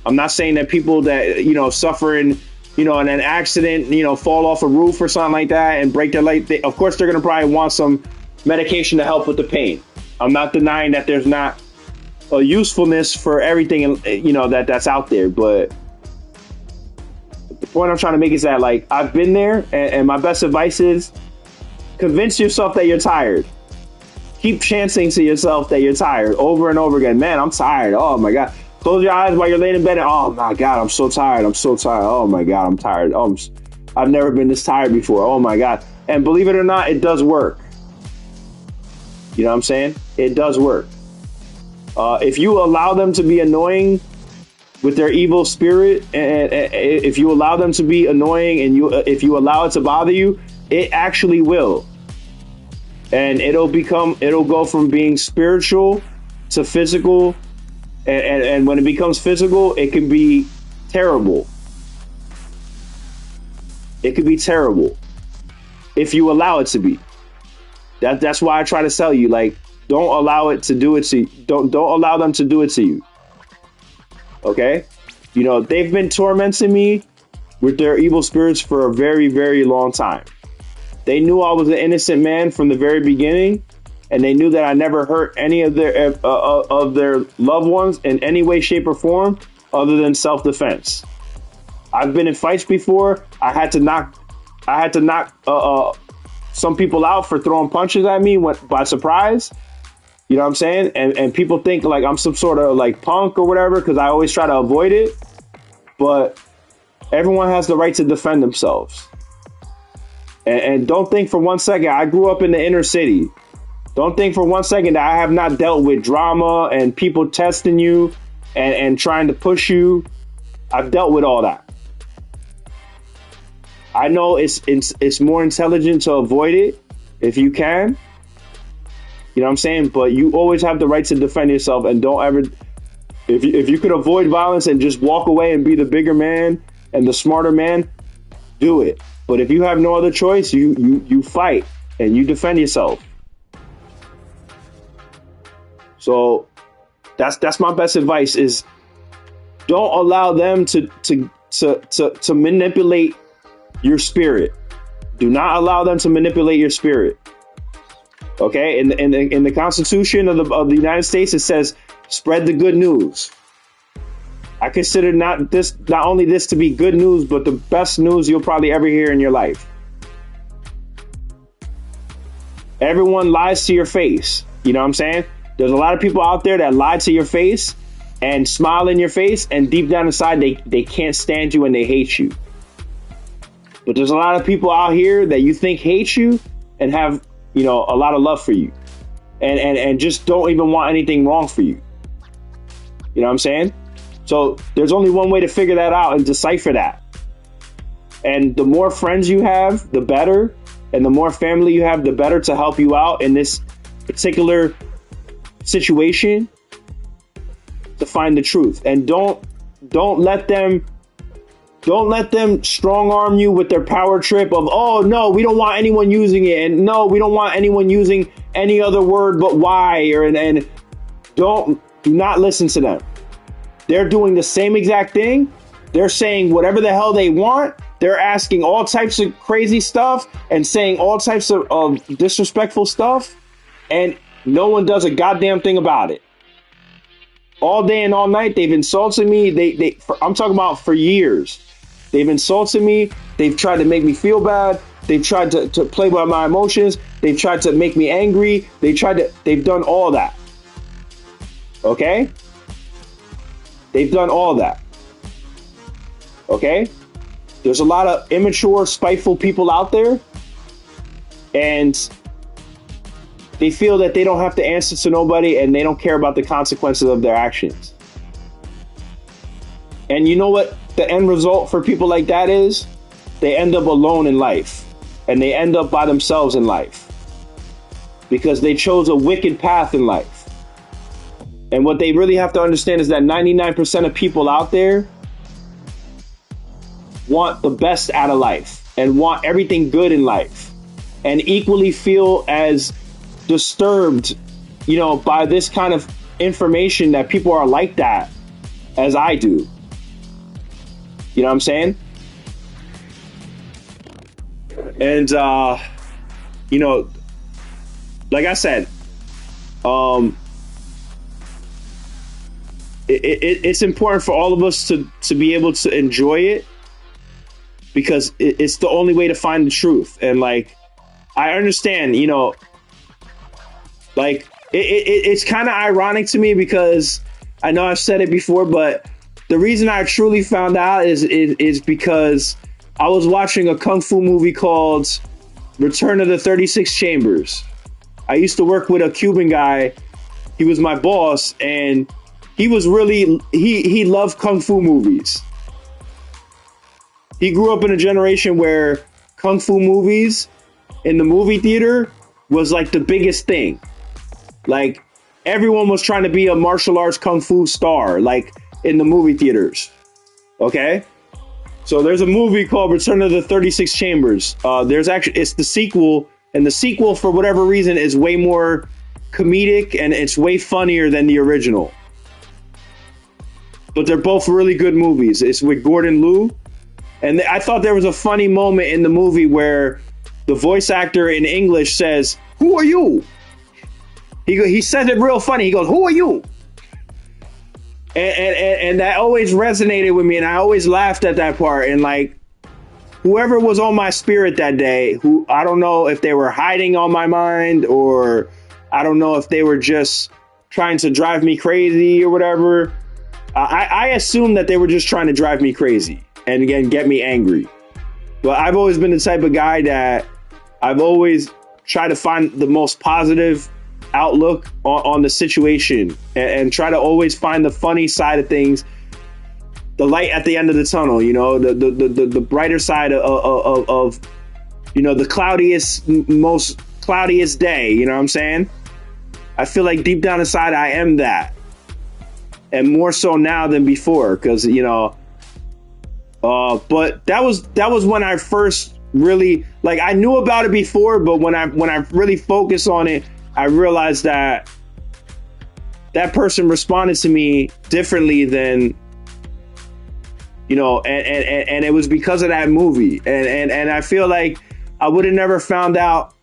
Speaker 1: I'm not saying that people that, you know, suffering, you know, in an accident, you know, fall off a roof or something like that and break their leg. Of course, they're going to probably want some medication to help with the pain. I'm not denying that there's not a usefulness for everything, you know, that's out there. But the point I'm trying to make is that, like, I've been there, and my best advice is convince yourself that you're tired. Keep chancing to yourself that you're tired over and over again. Man, I'm tired. Oh, my God. Close your eyes while you're laying in bed and, oh, my God, I'm so tired. I'm so tired. Oh, my God, I'm tired. Oh, I've never been this tired before. Oh, my God. And believe it or not, it does work. You know what I'm saying? It does work. If you allow them to be annoying with their evil spirit, and if you allow them to be annoying and if you allow it to bother you, it actually will. And it'll go from being spiritual to physical. And when it becomes physical, it can be terrible. It could be terrible if you allow it to be. That's why I try to tell you, like, don't allow it to do it to you. Don't allow them to do it to you. Okay? You know, they've been tormenting me with their evil spirits for a very, very long time. They knew I was an innocent man from the very beginning, and they knew that I never hurt any of their loved ones in any way, shape, or form other than self-defense. I've been in fights before. I had to knock some people out for throwing punches at me by surprise. You know what I'm saying? And people think like I'm some sort of like punk or whatever because I always try to avoid it. But everyone has the right to defend themselves. And don't think for one second, I grew up in the inner city. Don't think for one second that I have not dealt with drama and people testing you and trying to push you. I've dealt with all that. I know it's more intelligent to avoid it if you can. You know what I'm saying? But you always have the right to defend yourself, and don't ever, if you could avoid violence and just walk away and be the bigger man and the smarter man, do it. But if you have no other choice, you fight and you defend yourself. So that's my best advice is don't allow them to manipulate your spirit. Do not allow them to manipulate your spirit. Okay, in the Constitution of the United States, it says spread the good news.
Speaker 2: I consider not only this to be good news, but the best news you'll probably ever hear in your life. Everyone lies to your face. You know what I'm saying? There's a lot of people out there that lie to your face and smile in your face, and deep down inside, they can't stand you and they hate you. But there's a lot of people out here that you think hate you and have, you know, a lot of love for you, and just don't even want anything wrong for you. You know what I'm saying? So there's only one way to figure that out and decipher that. And the more friends you have, the better. And the more family you have, the better to help you out in this particular situation to find the truth. And don't let them strong arm you with their power trip of, oh no, we don't want anyone using it, and no, we don't want anyone using any other word but why, and do not listen to them. They're doing the same exact thing. They're saying whatever the hell they want. They're asking all types of crazy stuff and saying all types of disrespectful stuff, and no one does a goddamn thing about it. All day and all night, they've insulted me. I'm talking about for years. They've insulted me. They've tried to make me feel bad. They've tried to play with my emotions. They've tried to make me angry. They've done all that. Okay? They've done all that. Okay? There's a lot of immature, spiteful people out there, and they feel that they don't have to answer to nobody, and they don't care about the consequences of their actions. And you know what the end result for people like that is? They end up alone in life, and they end up by themselves in life because they chose a wicked path in life. And what they really have to understand is that 99% of people out there want the best out of life and want everything good in life, and equally feel as disturbed, you know, by this kind of information that people are like that as I do. You know what I'm saying? And you know, like I said, it's important for all of us to be able to enjoy it, because it's the only way to find the truth. And like, I understand, you know, like it's kind of ironic to me, because I know I've said it before, but the reason I truly found out is because I was watching a kung fu movie called Return of the 36 Chambers. I used to work with a Cuban guy. He was my boss, and he was really, he loved kung fu movies. He grew up in a generation where kung fu movies in the movie theater was like the biggest thing. Like, everyone was trying to be a martial arts kung fu star, like in the movie theaters. Okay? So there's a movie called Return of the 36 Chambers. It's the sequel, and the sequel, for whatever reason, is way more comedic and it's way funnier than the original. But they're both really good movies. It's with Gordon Liu. And I thought there was a funny moment in the movie where the voice actor in English says, "Who are you?" He says it real funny. He goes, "Who are you?" And that always resonated with me, and I always laughed at that part. And like, whoever was on my spirit that day, who, I don't know if they were hiding on my mind, or I don't know if they were just trying to drive me crazy or whatever. I assume that they were just trying to drive me crazy and again get me angry. But I've always been the type of guy that I've always tried to find the most positive outlook on the situation, and try to always find the funny side of things, the light at the end of the tunnel, you know, the brighter side of you know, the most cloudiest day, you know what I'm saying? I feel like deep down inside I am that, and more so now than before, because, you know, but that was when I first really, like, I knew about it before, but when I really focused on it, I realized that that person responded to me differently than, you know, and it was because of that movie. And I feel like I would have never found out,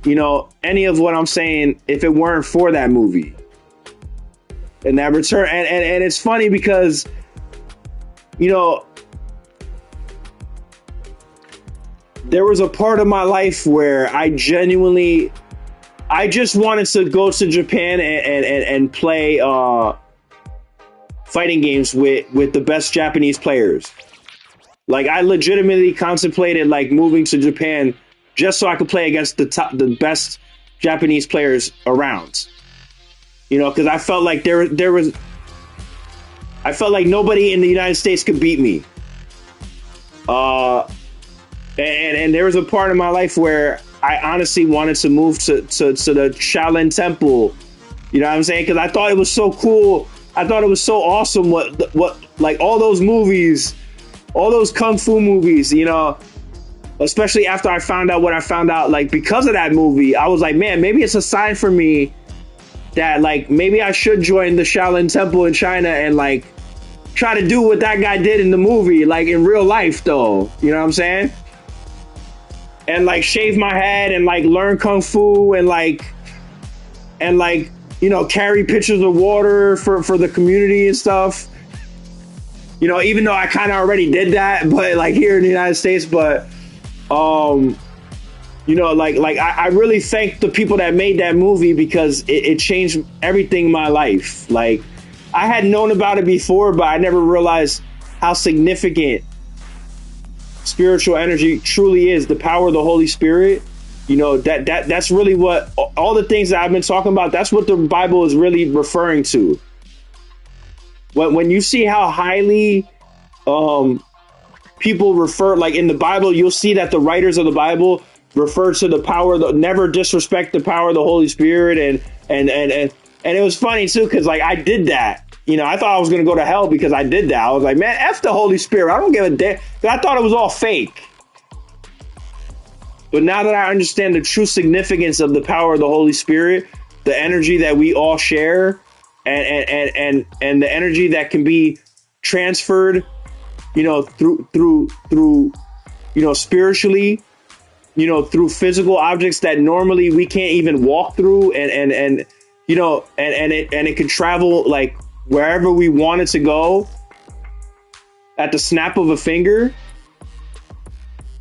Speaker 2: you know, any of what I'm saying if it weren't for that movie. And that return, and it's funny because you know, there was a part of my life where I just wanted to go to Japan and play fighting games with the best Japanese players. Like, I legitimately contemplated like moving to Japan just so I could play against the best Japanese players around. You know, because I felt like I felt like nobody in the United States could beat me. And there was a part of my life where I honestly wanted to move to the Shaolin Temple. You know what I'm saying? Because I thought it was so cool. I thought it was so awesome what like all those movies, all those kung fu movies, you know, especially after I found out what I found out, like because of that movie, I was like, man, maybe it's a sign for me that like maybe I should join the Shaolin Temple in China and like try to do what that guy did in the movie, like in real life though. You know what I'm saying? And like shave my head and like learn kung fu and like you know, carry pitchers of water for the community and stuff. You know, even though I kind of already did that, but like here in the United States, but you know, like I really thank the people that made that movie because it changed everything in my life. Like I had known about it before, but I never realized how significant spiritual energy truly is. The power of the Holy Spirit. You know, that's really what all the things that I've been talking about. That's what the Bible is really referring to. When you see how highly people refer, like in the Bible, you'll see that the writers of the Bible refer to the power, never disrespect the power of the Holy Spirit. And it was funny too, because like I did that. You know, I thought I was going to go to hell because I did that. I was like, man, F the Holy Spirit. I don't give a damn. I thought it was all fake. But now that I understand the true significance of the power of the Holy Spirit, the energy that we all share, and the energy that can be transferred, you know, through you know, spiritually, you know, through physical objects that normally we can't even walk through, and you know, and it can travel like wherever we want it to go at the snap of a finger.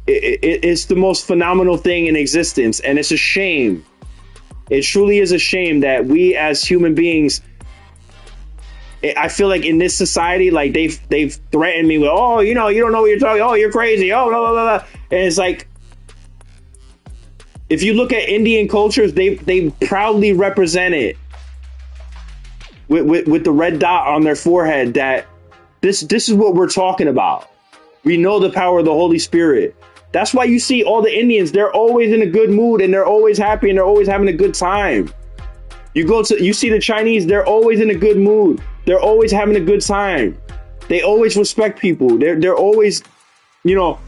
Speaker 2: It's the most phenomenal thing in existence, and it's a shame. It truly is a shame that we as human beings, I feel like in this society, like they've threatened me with, oh, you know, you don't know what you're talking, oh, you're crazy, oh, blah, blah, blah, blah. And it's like, if you look at Indian cultures, they proudly represent it with the red dot on their forehead that this is what we're talking about. We know the power of the Holy Spirit. That's why you see all the Indians, they're always in a good mood and they're always happy and they're always having a good time. You see the Chinese, they're always in a good mood. They're always having a good time. They always respect people. They're always, you know,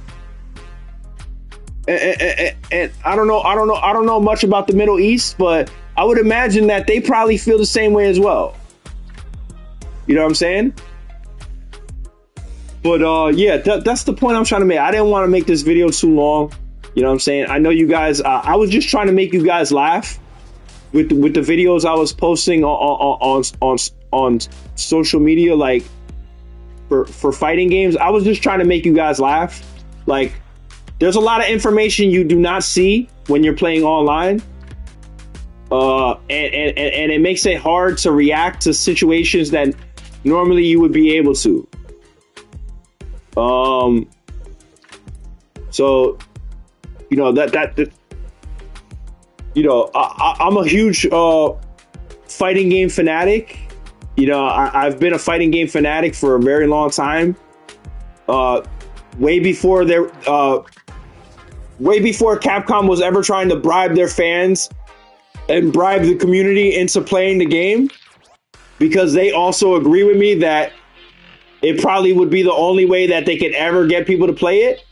Speaker 2: and I don't know much about the Middle East, but I would imagine that they probably feel the same way as well. You know what I'm saying? But yeah, that's the point I'm trying to make. I didn't want to make this video too long. You know what I'm saying? I know you guys, I was just trying to make you guys laugh with the videos I was posting on social media, like for fighting games. I was just trying to make you guys laugh. Like, there's a lot of information you do not see when you're playing online. And it makes it hard to react to situations that normally you would be able to. So, you know, that you know, I'm a huge fighting game fanatic. You know, I've been a fighting game fanatic for a very long time. Way before Capcom was ever trying to bribe their fans and bribe the community into playing the game, because they also agree with me that it probably would be the only way that they could ever get people to play it.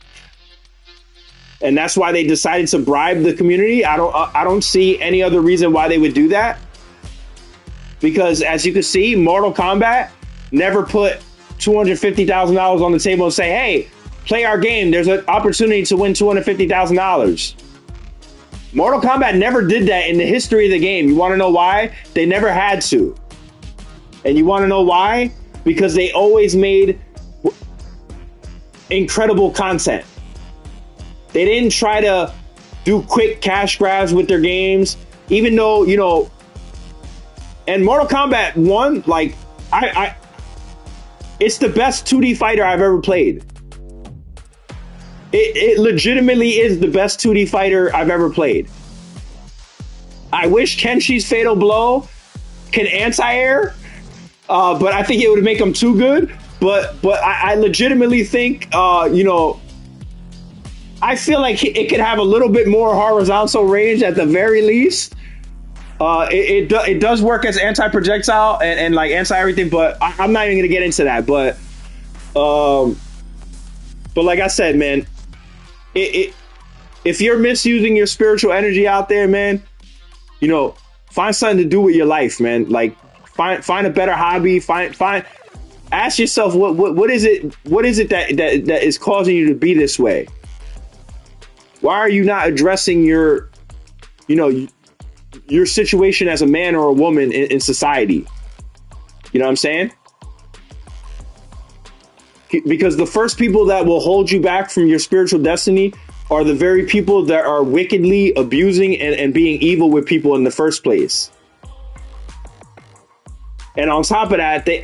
Speaker 2: And that's why they decided to bribe the community. I don't see any other reason why they would do that. Because as you can see, Mortal Kombat never put $250,000 on the table and say, hey, play our game. There's an opportunity to win $250,000. Mortal Kombat never did that in the history of the game. You want to know why? They never had to. And you want to know why? Because they always made incredible content. They didn't try to do quick cash grabs with their games, even though, you know, and Mortal Kombat 1, like, it's the best 2D fighter I've ever played. It legitimately is the best 2D fighter I've ever played. I wish Kenshi's Fatal Blow can anti-air, but I think it would make him too good. But I legitimately think, you know, I feel like it could have a little bit more horizontal range at the very least. It does work as anti-projectile and like anti-everything, but I'm not even gonna get into that. But like I said, man, if you're misusing your spiritual energy out there, man, you know, find something to do with your life, man. Like find a better hobby. Ask yourself what is it that is causing you to be this way? Why are you not addressing your, you know, your situation as a man or a woman in society? You know what I'm saying? Because the first people that will hold you back from your spiritual destiny are the very people that are wickedly abusing and being evil with people in the first place. And on top of that, they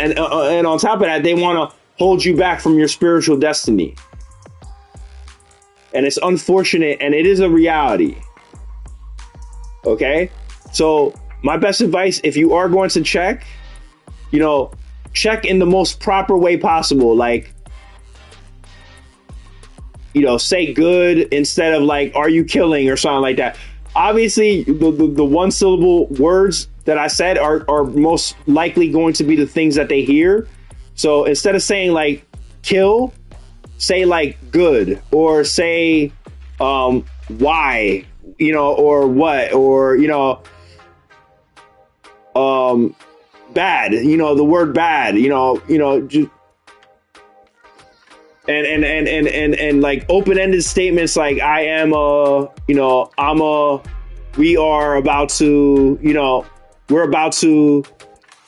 Speaker 2: want to hold you back from your spiritual destiny. And it's unfortunate, and it is a reality. Okay? So my best advice, if you are going to check, you know, check in the most proper way possible. Like, you know, say good instead of like, are you killing or something like that. Obviously, the one syllable words that I said are most likely going to be the things that they hear. So instead of saying like kill, say like good, or say why, you know, or what, or, you know, bad, you know, the word bad, you know, just and like open-ended statements like I am you know, we are about to, you know, we're about to,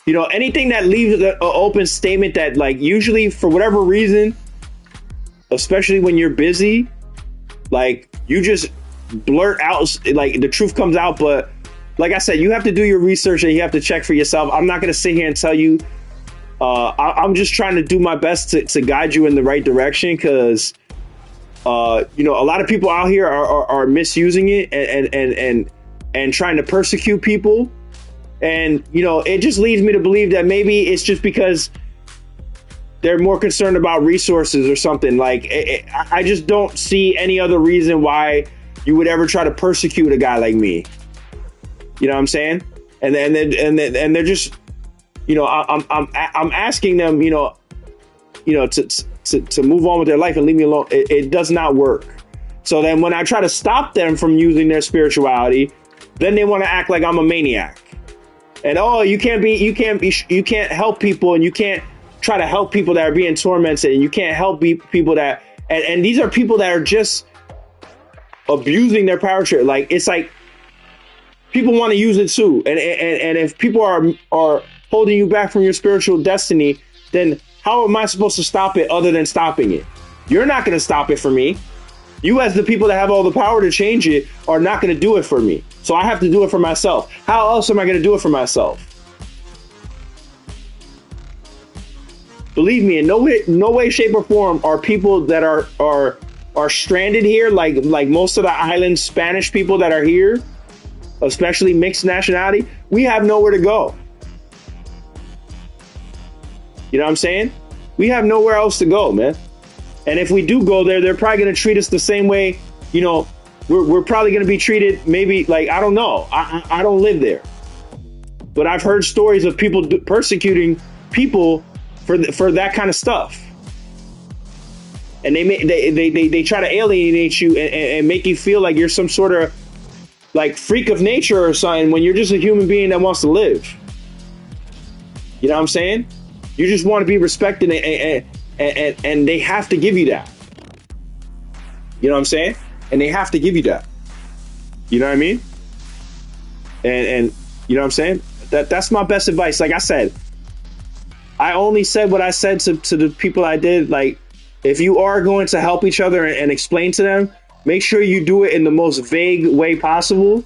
Speaker 2: you know, anything that leaves an open statement that, like, usually for whatever reason, especially when you're busy, like, you just blurt out, like, the truth comes out. But like I said, you have to do your research and you have to check for yourself. I'm not going to sit here and tell you. I'm just trying to do my best to guide you in the right direction, because you know, a lot of people out here are misusing it and trying to persecute people. And, you know, it just leads me to believe that maybe it's just because they're more concerned about resources or something. Like, I just don't see any other reason why you would ever try to persecute a guy like me. You know what I'm saying? And they're just, you know, I'm asking them, you know, to move on with their life and leave me alone. It does not work. So then when I try to stop them from using their spirituality, then they want to act like I'm a maniac. And, oh, you can't help people, and you can't try to help people that are being tormented, and you can't help people that, and these are people that are just abusing their power trip. Like, it's like people want to use it too. And if people are holding you back from your spiritual destiny, then how am I supposed to stop it other than stopping it? You're not going to stop it for me. You, as the people that have all the power to change it, are not going to do it for me. So I have to do it for myself. How else am I going to do it for myself? Believe me, in no way, shape, or form are people that are stranded here, like most of the island Spanish people that are here, especially mixed nationality. We have nowhere to go. You know what I'm saying? We have nowhere else to go, man. And if we do go there, they're probably going to treat us the same way. You know, we're probably going to be treated, maybe, like, I don't know. I don't live there. But I've heard stories of people persecuting people for that kind of stuff. And they try to alienate you and make you feel like you're some sort of, like, freak of nature or something, when you're just a human being that wants to live. You know what I'm saying? You just want to be respected, and they have to give you that. You know what I'm saying? And they have to give you that. You know what I mean? And you know what I'm saying? That's my best advice. Like I said, I only said what I said to the people I did. Like, if you are going to help each other and explain to them, make sure you do it in the most vague way possible.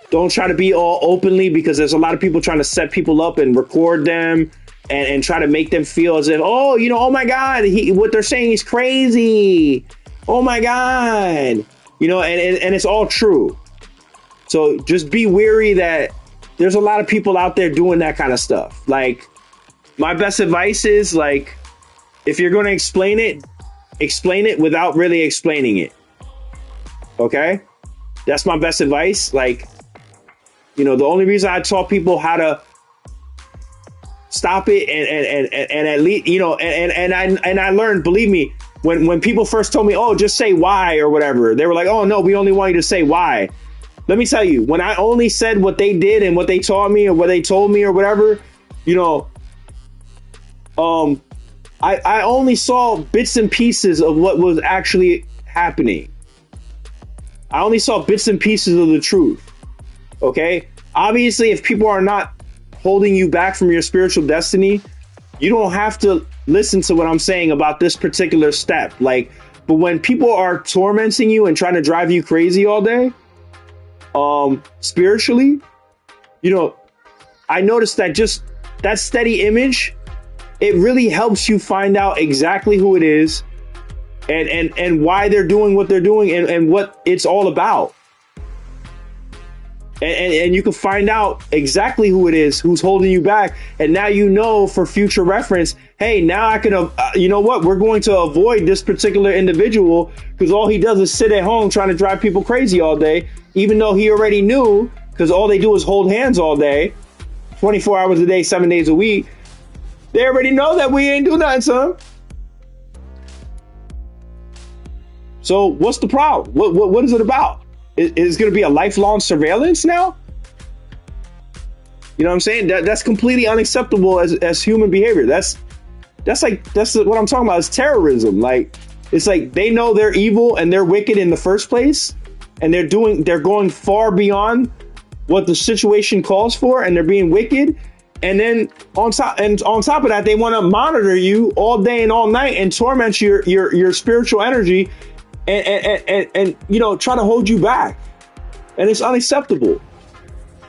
Speaker 2: Don't try to be all openly, because there's a lot of people trying to set people up and record them and try to make them feel as if, oh, you know, oh my God, what they're saying is crazy. Oh my God. You know, and it's all true. So just be wary that there's a lot of people out there doing that kind of stuff. Like, my best advice is, like, if you're going to explain it without really explaining it. Okay? That's my best advice. Like, you know, the only reason I taught people how to stop it and at least, you know, and I learned, believe me, when people first told me, oh, just say why or whatever, they were like, oh no, we only want you to say why. Let me tell you, when I only said what they did and what they taught me or what they told me or whatever, you know, I only saw bits and pieces of what was actually happening. I only saw bits and pieces of the truth. Okay? Obviously, if people are not holding you back from your spiritual destiny, you don't have to listen to what I'm saying about this particular step. Like, but when people are tormenting you and trying to drive you crazy all day, spiritually, you know, I noticed that just that steady image, it really helps you find out exactly who it is and why they're doing what they're doing and what it's all about. And you can find out exactly who it is who's holding you back. And now you know, for future reference, hey, now I can, you know what, we're going to avoid this particular individual because all he does is sit at home trying to drive people crazy all day, even though he already knew, because all they do is hold hands all day, 24 hours a day, 7 days a week. They already know that we ain't do nothing, son. So what's the problem? What is it about? Is going to be a lifelong surveillance now? You know what I'm saying? That's completely unacceptable as human behavior. That's what I'm talking about, is terrorism. Like, it's like they know they're evil and they're wicked in the first place, and they're going far beyond what the situation calls for, and they're being wicked. And then on top of that, they want to monitor you all day and all night and torment your spiritual energy and you know, try to hold you back. And it's unacceptable.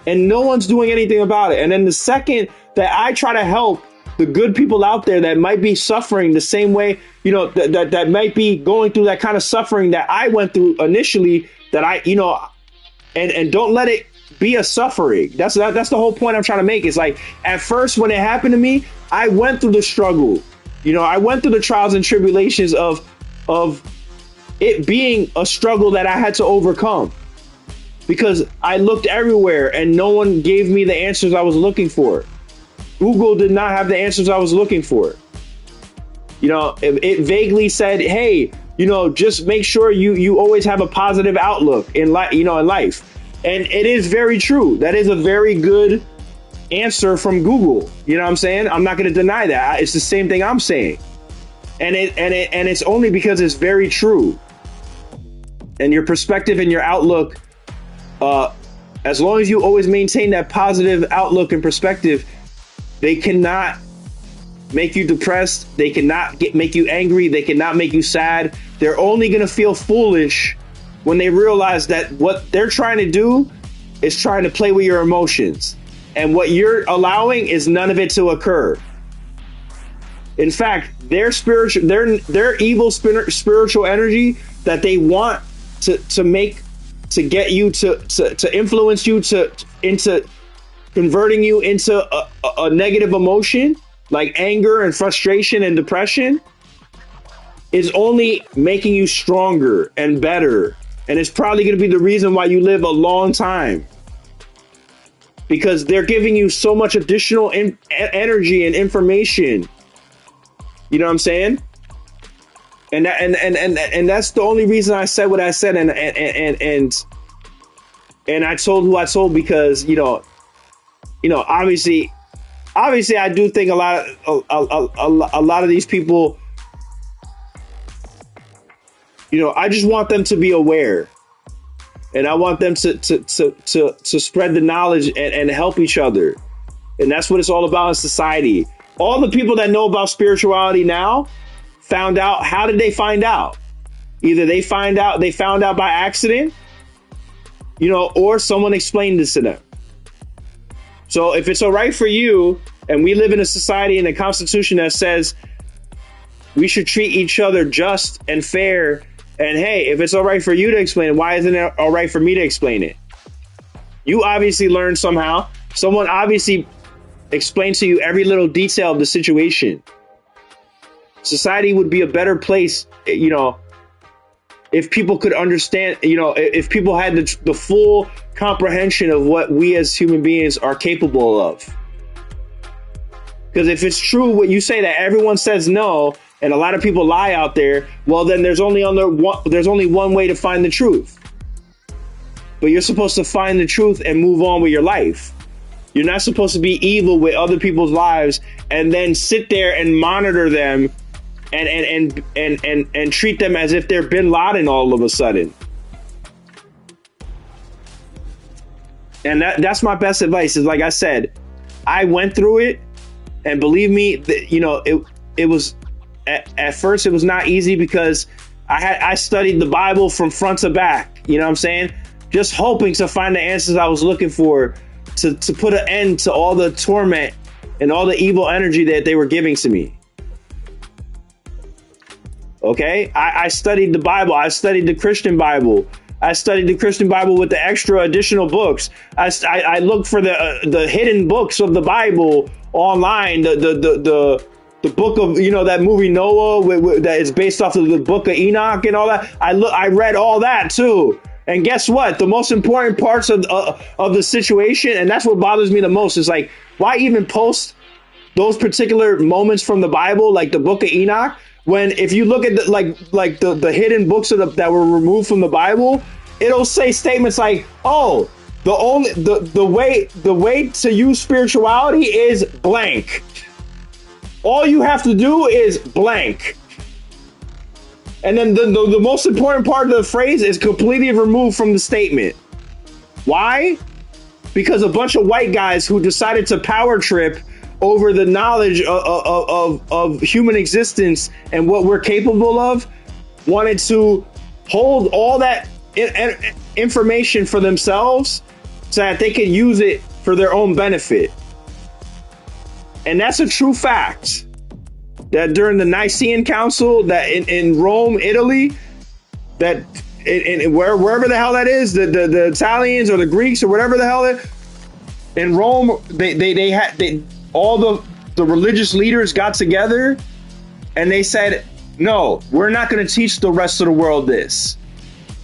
Speaker 2: And no one's doing anything about it. And then the second that I try to help the good people out there that might be suffering the same way, you know, that might be going through that kind of suffering that I went through initially, that I, you know, and don't let it be a suffering. That's the whole point I'm trying to make. It's like, at first when it happened to me, I went through the struggle. You know, I went through the trials and tribulations of it being a struggle that I had to overcome, because I looked everywhere and no one gave me the answers I was looking for. Google did not have the answers I was looking for. You know, it vaguely said, hey, you know, just make sure you always have a positive outlook in life, you know, in life. And it is very true. That is a very good answer from Google. You know what I'm saying? I'm not going to deny that. It's the same thing I'm saying. And it's only because it's very true. And your perspective and your outlook, as long as you always maintain that positive outlook and perspective, they cannot make you depressed. They cannot make you angry. They cannot make you sad. They're only going to feel foolish when they realize that what they're trying to do is trying to play with your emotions. And what you're allowing is none of it to occur. In fact, their evil spiritual energy that they want to get you to influence you into converting you into a negative emotion like anger and frustration and depression, is only making you stronger and better. And it's probably going to be the reason why you live a long time, because they're giving you so much additional energy and information. You know what I'm saying? And that's the only reason I said what I said, and I told who I told, because you know, obviously I do think a lot of these people, you know, I just want them to be aware, and I want them to spread the knowledge and help each other. And that's what it's all about in society. All the people that know about spirituality now, found out. How did they find out? Either they found out by accident, or someone explained this to them. So if it's all right for you, and we live in a society and a constitution that says we should treat each other just and fair, and hey, if it's all right for you to explain it, why isn't it all right for me to explain it? You obviously learned somehow. Someone obviously explained to you every little detail of the situation. Society would be a better place, if people could understand, if people had the full comprehension of what we as human beings are capable of. Because if it's true what you say, that everyone says no, and a lot of people lie out there, well, then there's only one way to find the truth. But you're supposed to find the truth and move on with your life. You're not supposed to be evil with other people's lives and then sit there and monitor them and treat them as if they're Bin Laden all of a sudden. And that's my best advice. Is like I said, I went through it, and believe me, it was at first it was not easy, because I studied the Bible from front to back. You know what I'm saying? Just hoping to find the answers I was looking for to put an end to all the torment and all the evil energy that they were giving to me. Okay, I studied the Bible. I studied the Christian Bible. I studied the Christian Bible with the extra additional books. I looked for the hidden books of the Bible online. The book of, that movie Noah that is based off of the book of Enoch and all that. I read all that too. And guess what? The most important parts of the situation, and that's what bothers me the most, is like, why even post those particular moments from the Bible, like the book of Enoch? When if you look at the hidden books that were removed from the Bible, it'll say statements like, "Oh, the way to use spirituality is blank. All you have to do is blank." And then the most important part of the phrase is completely removed from the statement. Why? Because a bunch of white guys who decided to power trip over the knowledge of human existence and what we're capable of wanted to hold all that information for themselves so that they could use it for their own benefit. And that's a true fact. That during the Nicene Council, that in Rome, Italy, that wherever the hell that is, the Italians or the Greeks or whatever the hell in Rome, they had all the religious leaders got together and they said, no, we're not going to teach the rest of the world this.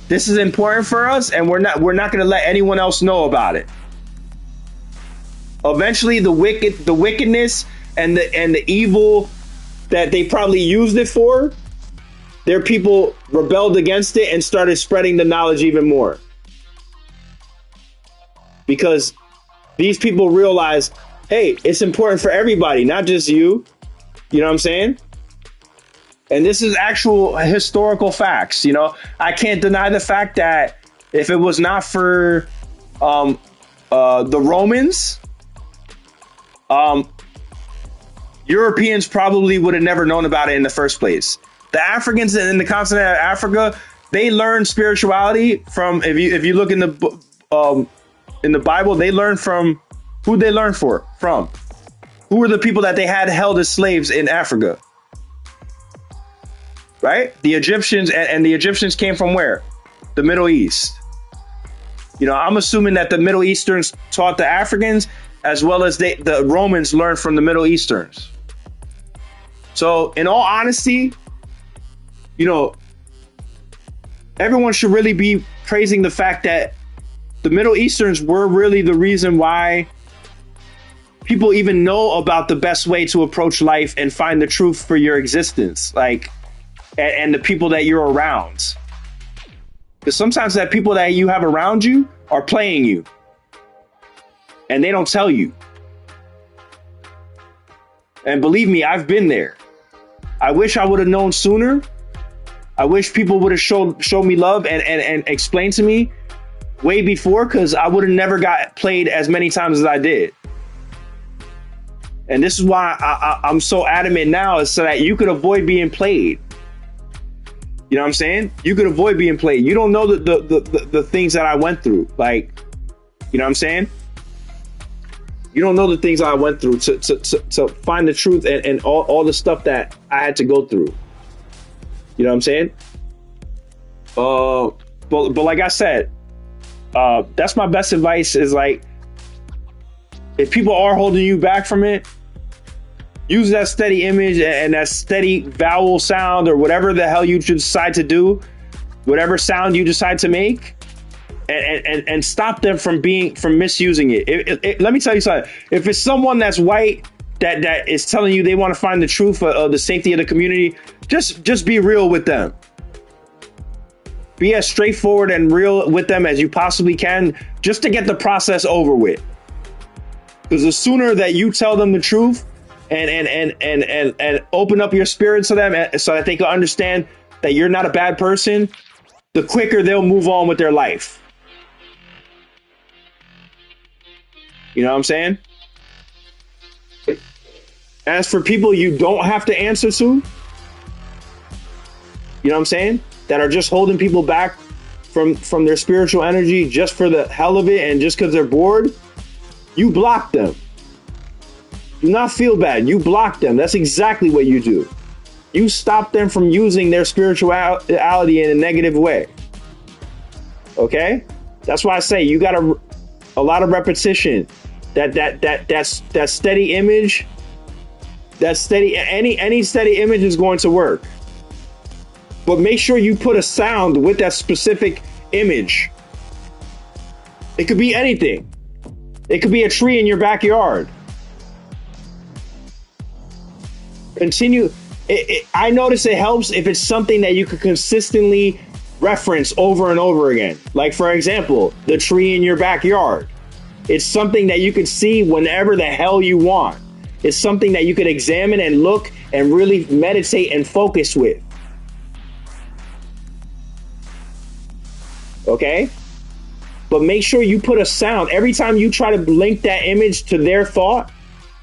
Speaker 2: This is important for us, and we're not going to let anyone else know about it. Eventually, the wickedness and the evil that they probably used it for, their people rebelled against it and started spreading the knowledge even more. Because these people realized, hey, it's important for everybody, not just you. You know what I'm saying? And this is actual historical facts. I can't deny the fact that if it was not for the Romans, Europeans probably would have never known about it in the first place. The Africans in the continent of Africa, they learned spirituality from, if you look in the Bible, they learned from who they learned from. Who were the people that they had held as slaves in Africa? Right? The Egyptians, and the Egyptians came from where? The Middle East. I'm assuming that the Middle Easterns taught the Africans, as well as the Romans learned from the Middle Easterns. So in all honesty, everyone should really be praising the fact that the Middle Easterns were really the reason why people even know about the best way to approach life and find the truth for your existence, and the people that you're around. Because sometimes that people that you have around you are playing you, and they don't tell you. And believe me, I've been there. I wish I would have known sooner. I wish people would have showed me love and explained to me way before, because I would have never got played as many times as I did. And this is why I'm so adamant now, is so that you could avoid being played. You know what I'm saying? You could avoid being played. You don't know the things that I went through. Like, you know what I'm saying? You don't know the things I went through to find the truth and all the stuff that I had to go through. You know what I'm saying? But like I said, that's my best advice, is like, if people are holding you back from it, use that steady image and that steady vowel sound, or whatever the hell you decide to do, whatever sound you decide to make, and stop them from misusing it. Let me tell you something. If it's someone that's white that is telling you they want to find the truth of the safety of the community, just be real with them. Be as straightforward and real with them as you possibly can, just to get the process over with. Because the sooner that you tell them the truth and open up your spirit to them so that they can understand that you're not a bad person, the quicker they'll move on with their life. You know what I'm saying? As for people you don't have to answer to, you know what I'm saying, that are just holding people back from their spiritual energy just for the hell of it and just because they're bored, you block them. Do not feel bad. You block them. That's exactly what you do. You stop them from using their spirituality in a negative way. Okay? That's why I say you got a lot of repetition. That steady image, any steady image is going to work. But make sure you put a sound with that specific image. It could be anything. It could be a tree in your backyard. Continue. I notice it helps if it's something that you could consistently reference over and over again. Like, for example, the tree in your backyard. It's something that you could see whenever the hell you want. It's something that you could examine and look and really meditate and focus with. Okay? But make sure you put a sound. Every time you try to link that image to their thought,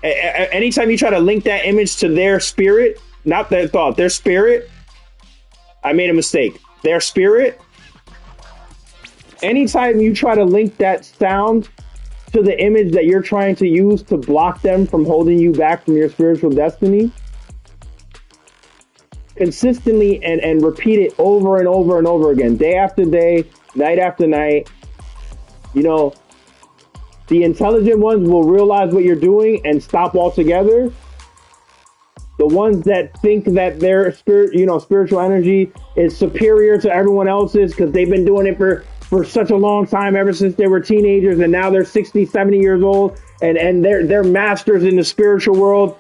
Speaker 2: anytime you try to link that image to their spirit, not their thought, their spirit, I made a mistake. Their spirit, anytime you try to link that sound to the image that you're trying to use to block them from holding you back from your spiritual destiny, consistently and repeat it over and over and over again, day after day, night after night. You know, the intelligent ones will realize what you're doing and stop altogether. The ones that think that their spiritual energy is superior to everyone else's because they've been doing it for such a long time, ever since they were teenagers, and now they're 60, 70 years old, and they're masters in the spiritual world.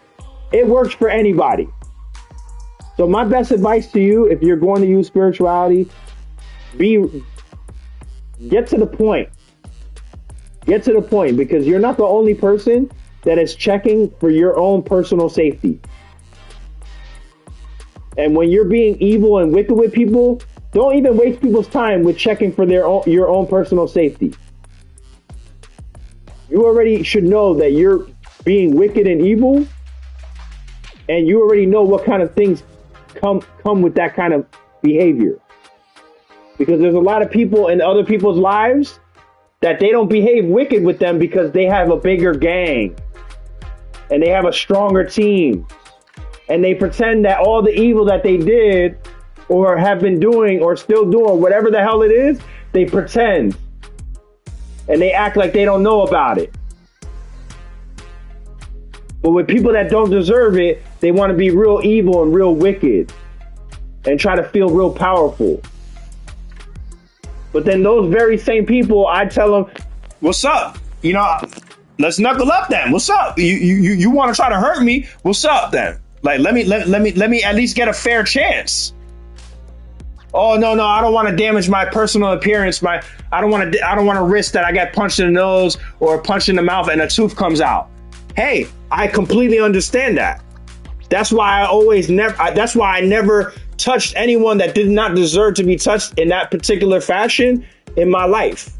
Speaker 2: It works for anybody. So my best advice to you, if you're going to use spirituality, get to the point. Get to the point, because you're not the only person that is checking for your own personal safety. And when you're being evil and wicked with people, don't even waste people's time with checking for your own personal safety. You already should know that you're being wicked and evil, and you already know what kind of things come with that kind of behavior. Because there's a lot of people in other people's lives that they don't behave wicked with them because they have a bigger gang and they have a stronger team, and they pretend that all the evil that they did or have been doing or still doing, whatever the hell it is, they pretend and they act like they don't know about it. But with people that don't deserve it, they want to be real evil and real wicked and try to feel real powerful. But then those very same people, I tell them, what's up? You know, let's knuckle up then. What's up? You want to try to hurt me? What's up then? Like, let me at least get a fair chance. Oh, no, I don't want to damage my personal appearance. I don't want to risk that I get punched in the nose or punched in the mouth and a tooth comes out. Hey, I completely understand that. That's why I never touched anyone that did not deserve to be touched in that particular fashion in my life.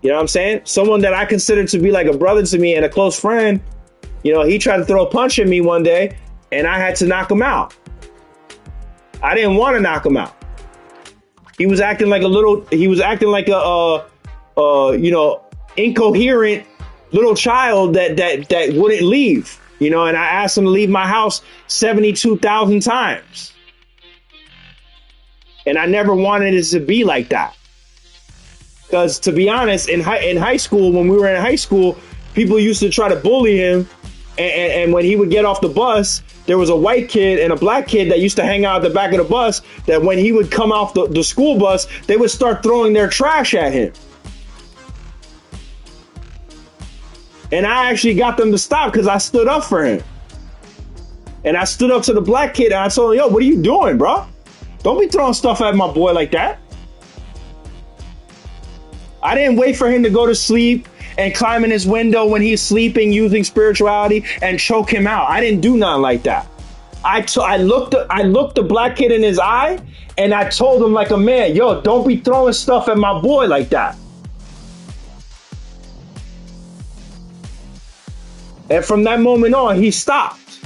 Speaker 2: You You know what I'm saying? Someone that I consider to be like a brother to me and a close friend, you know, he tried to throw a punch at me one day and I had to knock him out. I didn't want to knock him out. He was acting like a you know, incoherent little child that wouldn't leave, you know, and I asked him to leave my house 72,000 times. And I never wanted it to be like that. Because to be honest, in high school, when we were in high school, people used to try to bully him. And when he would get off the bus, there was a white kid and a black kid that used to hang out at the back of the bus, that when he would come off the school bus, they would start throwing their trash at him. And I actually got them to stop because I stood up for him. And I stood up to the black kid and I told him, yo, what are you doing, bro? Don't be throwing stuff at my boy like that. I didn't wait for him to go to sleep and climb in his window when he's sleeping using spirituality and choke him out. I didn't do nothing like that. I looked the black kid in his eye and I told him like a man, yo, don't be throwing stuff at my boy like that. And from that moment on, he stopped.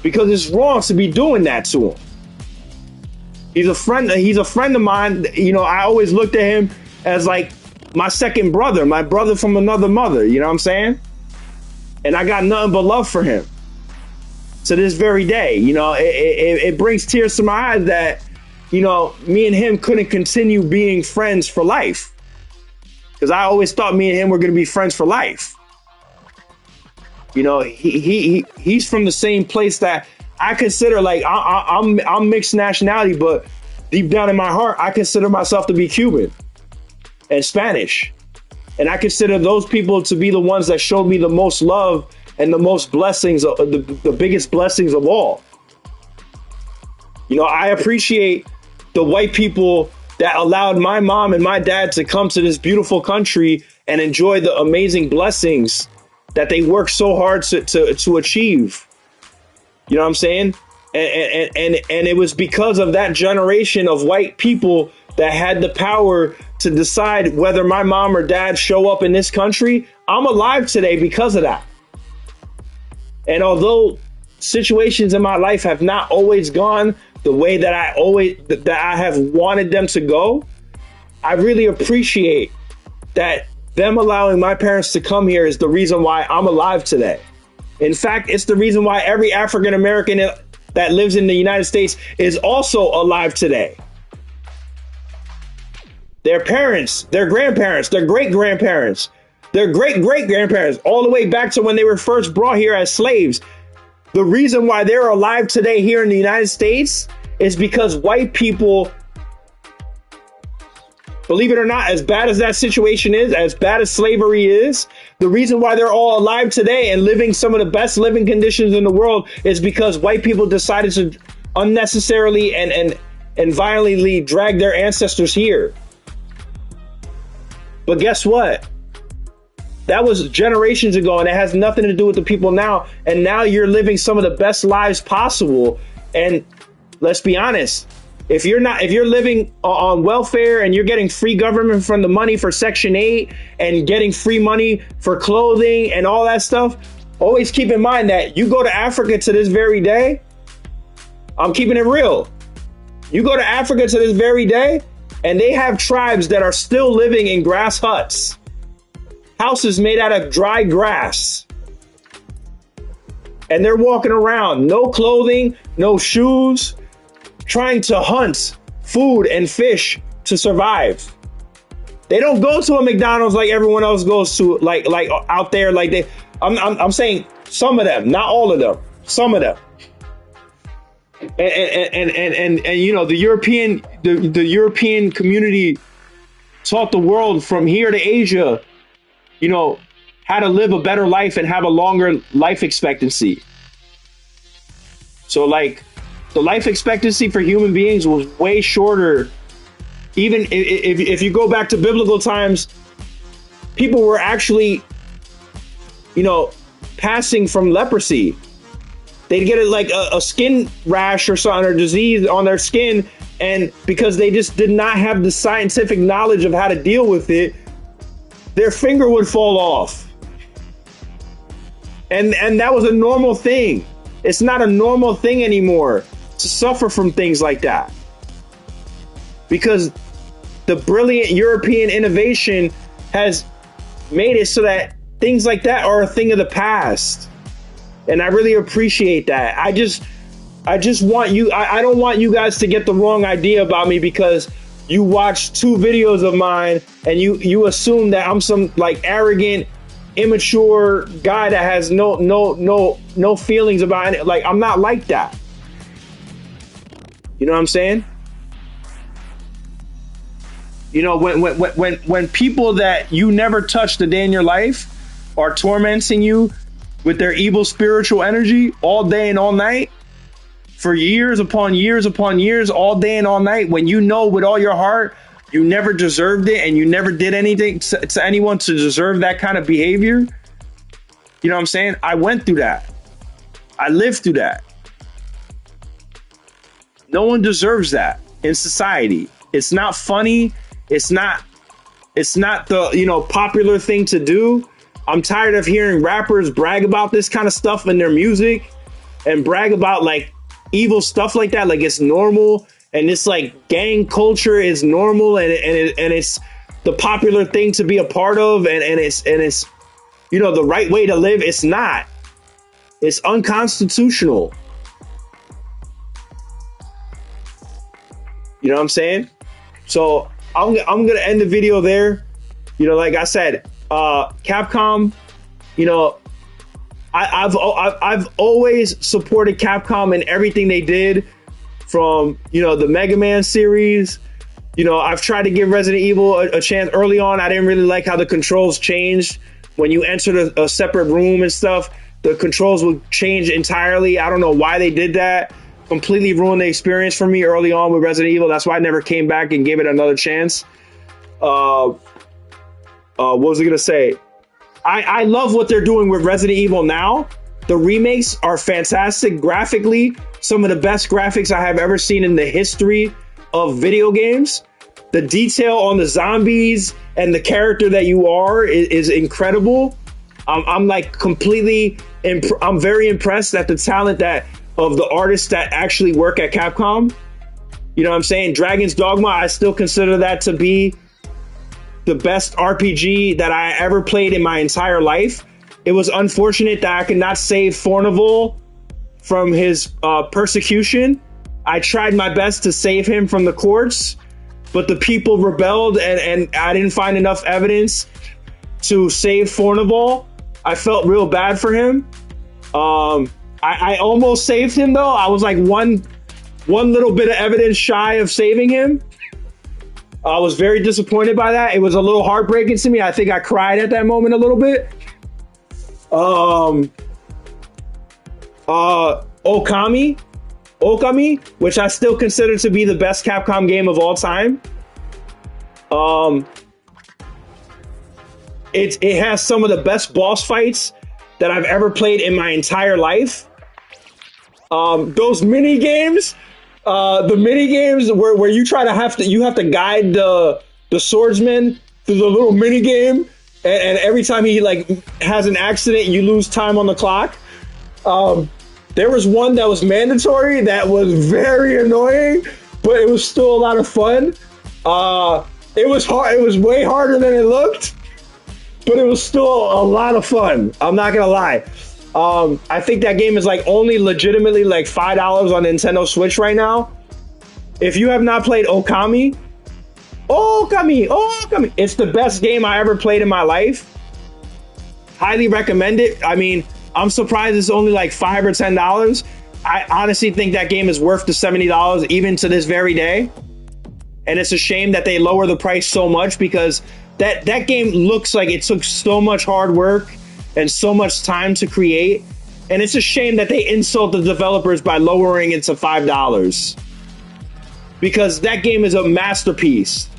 Speaker 2: Because it's wrong to be doing that to him. He's a friend of mine. You know, I always looked at him as like my second brother, my brother from another mother, you know what I'm saying? And I got nothing but love for him to this very day. You know, it brings tears to my eyes that, you know, me and him couldn't continue being friends for life. Because I always thought me and him were going to be friends for life. You know, he's from the same place that I consider, like, I'm mixed nationality, but deep down in my heart, I consider myself to be Cuban and Spanish. And I consider those people to be the ones that showed me the most love and the most blessings, the biggest blessings of all. You know, I appreciate the white people that allowed my mom and my dad to come to this beautiful country and enjoy the amazing blessings that they worked so hard to achieve. You know what I'm saying? And it was because of that generation of white people that had the power to decide whether my mom or dad show up in this country. I'm alive today because of that. And although situations in my life have not always gone the way that I have wanted them to go, I really appreciate that them allowing my parents to come here is the reason why I'm alive today. In fact, it's the reason why every African American that lives in the United States is also alive today. Their parents, their grandparents, their great-grandparents, their great-great-grandparents, all the way back to when they were first brought here as slaves. The reason why they're alive today here in the United States is because white people, believe it or not, as bad as that situation is, as bad as slavery is, the reason why they're all alive today and living some of the best living conditions in the world is because white people decided to unnecessarily and violently drag their ancestors here. But guess what? That was generations ago, and it has nothing to do with the people now. And now you're living some of the best lives possible. And let's be honest. If you're living on welfare and you're getting free government from the money for Section 8 and getting free money for clothing and all that stuff, always keep in mind that you go to Africa to this very day. I'm keeping it real. You go to Africa to this very day and they have tribes that are still living in grass huts, houses made out of dry grass. And they're walking around, no clothing, no shoes, trying to hunt food and fish to survive. They don't go to a McDonald's like everyone else goes to, like out there. Like they, I'm saying some of them, not all of them, some of them. And you know, the European community taught the world from here to Asia, you know, how to live a better life and have a longer life expectancy. So like, the life expectancy for human beings was way shorter. Even if you go back to biblical times, people were actually, you know, passing from leprosy. They'd get like a skin rash or something, or disease on their skin, and because they just did not have the scientific knowledge of how to deal with it, their finger would fall off. And that was a normal thing. It's not a normal thing anymore to suffer from things like that, because the brilliant European innovation has made it so that things like that are a thing of the past. And I really appreciate that. I just want you, I don't want you guys to get the wrong idea about me because you watched 2 videos of mine and you assume that I'm some like arrogant, immature guy that has no feelings about it. Like, I'm not like that. You know what I'm saying? You know, when people that you never touched a day in your life are tormenting you with their evil spiritual energy all day and all night for years upon years upon years, all day and all night, when you know with all your heart you never deserved it and you never did anything to anyone to deserve that kind of behavior. You know what I'm saying? I went through that. I lived through that. No one deserves that in society. It's not funny. It's not the, you know, popular thing to do. I'm tired of hearing rappers brag about this kind of stuff in their music and brag about like evil stuff like that. Like it's normal, and it's like gang culture is normal, and it's the popular thing to be a part of, and it's you know, the right way to live. It's not. It's unconstitutional. You know what I'm saying? So I'm gonna end the video there. You know, like I said, Capcom, you know, I've always supported Capcom in everything they did, from, you know, the Mega Man series. You know, I've tried to give Resident Evil a chance early on. I didn't really like how the controls changed when you entered a separate room and stuff. The controls would change entirely. I don't know why they did that. Completely ruined the experience for me early on with Resident Evil. That's why I never came back and gave it another chance. What was I gonna say? I love what they're doing with Resident Evil now. The remakes are fantastic graphically. Some of the best graphics I have ever seen in the history of video games. The detail on the zombies and the character that you are is incredible. I'm like completely, I'm very impressed at the talent of the artists that actually work at Capcom. You know what I'm saying? Dragon's Dogma, I still consider that to be the best RPG that I ever played in my entire life. It was unfortunate that I could not save Fornival from his persecution. I tried my best to save him from the courts, but the people rebelled, and I didn't find enough evidence to save Fornival. I felt real bad for him. I almost saved him though. I was like one little bit of evidence shy of saving him. I was very disappointed by that. It was a little heartbreaking to me. I think I cried at that moment a little bit. Okami, which I still consider to be the best Capcom game of all time. It has some of the best boss fights that I've ever played in my entire life. Those mini games, the mini games where you have to guide the swordsman through the little mini game, and every time he like has an accident, you lose time on the clock. There was one that was mandatory that was very annoying, but it was still a lot of fun. It was hard. It was way harder than it looked, but it was still a lot of fun. I'm not gonna lie. I think that game is like only legitimately like $5 on Nintendo Switch right now. If you have not played Okami, it's the best game I ever played in my life. Highly recommend it. I mean, I'm surprised it's only like $5 or $10. I honestly think that game is worth the $70 even to this very day. And it's a shame that they lower the price so much, because that game looks like it took so much hard work and so much time to create. And it's a shame that they insult the developers by lowering it to $5, because that game is a masterpiece.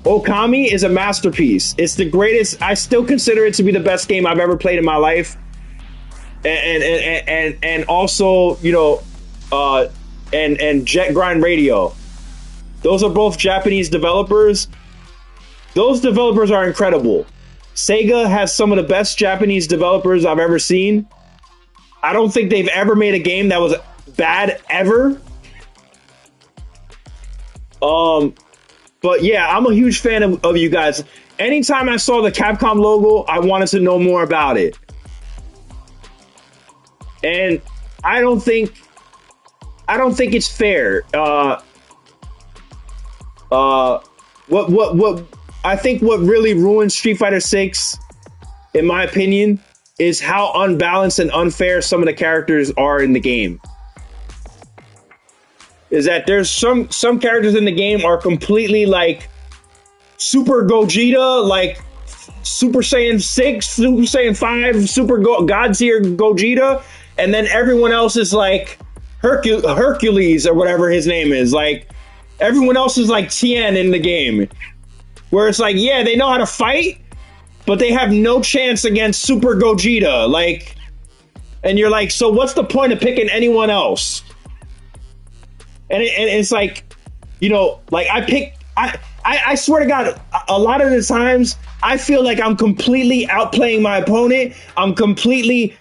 Speaker 2: Okami is a masterpiece. It's the greatest. I still consider it to be the best game I've ever played in my life. and also, you know, and Jet Grind Radio. Those are both Japanese developers. Those developers are incredible. Sega has some of the best Japanese developers I've ever seen. I don't think they've ever made a game that was bad ever. But yeah, I'm a huge fan of you guys. Anytime I saw the Capcom logo, I wanted to know more about it. And I don't think it's fair. What I think what really ruined Street Fighter 6, in my opinion, is how unbalanced and unfair some of the characters are in the game. Is that there's some characters in the game are completely like Super Gogeta, like Super Saiyan 6, Super Saiyan 5, God tier Gogeta, and then everyone else is like Hercules or whatever his name is. Like everyone else is like Tien in the game. Where it's like, yeah, they know how to fight, but they have no chance against Super Gogeta. Like, and you're like, so what's the point of picking anyone else? And it's like, you know, like I swear to God, a lot of the times I feel like I'm completely outplaying my opponent. I'm completely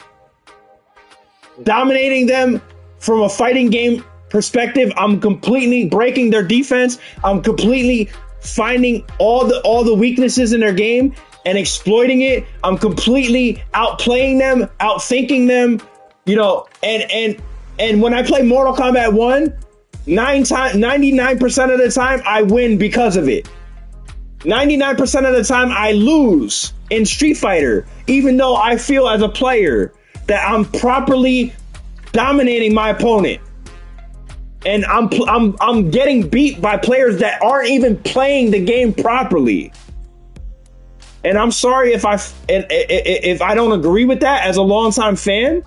Speaker 2: dominating them from a fighting game perspective. I'm completely breaking their defense. I'm completely finding all the weaknesses in their game and exploiting it. I'm completely outplaying them, outthinking them, you know, and when I play Mortal Kombat 1, 99% of the time I win because of it. 99% of the time I lose in Street Fighter, even though I feel as a player that I'm properly dominating my opponent. And I'm getting beat by players that aren't even playing the game properly. And I'm sorry if I don't agree with that as a longtime fan.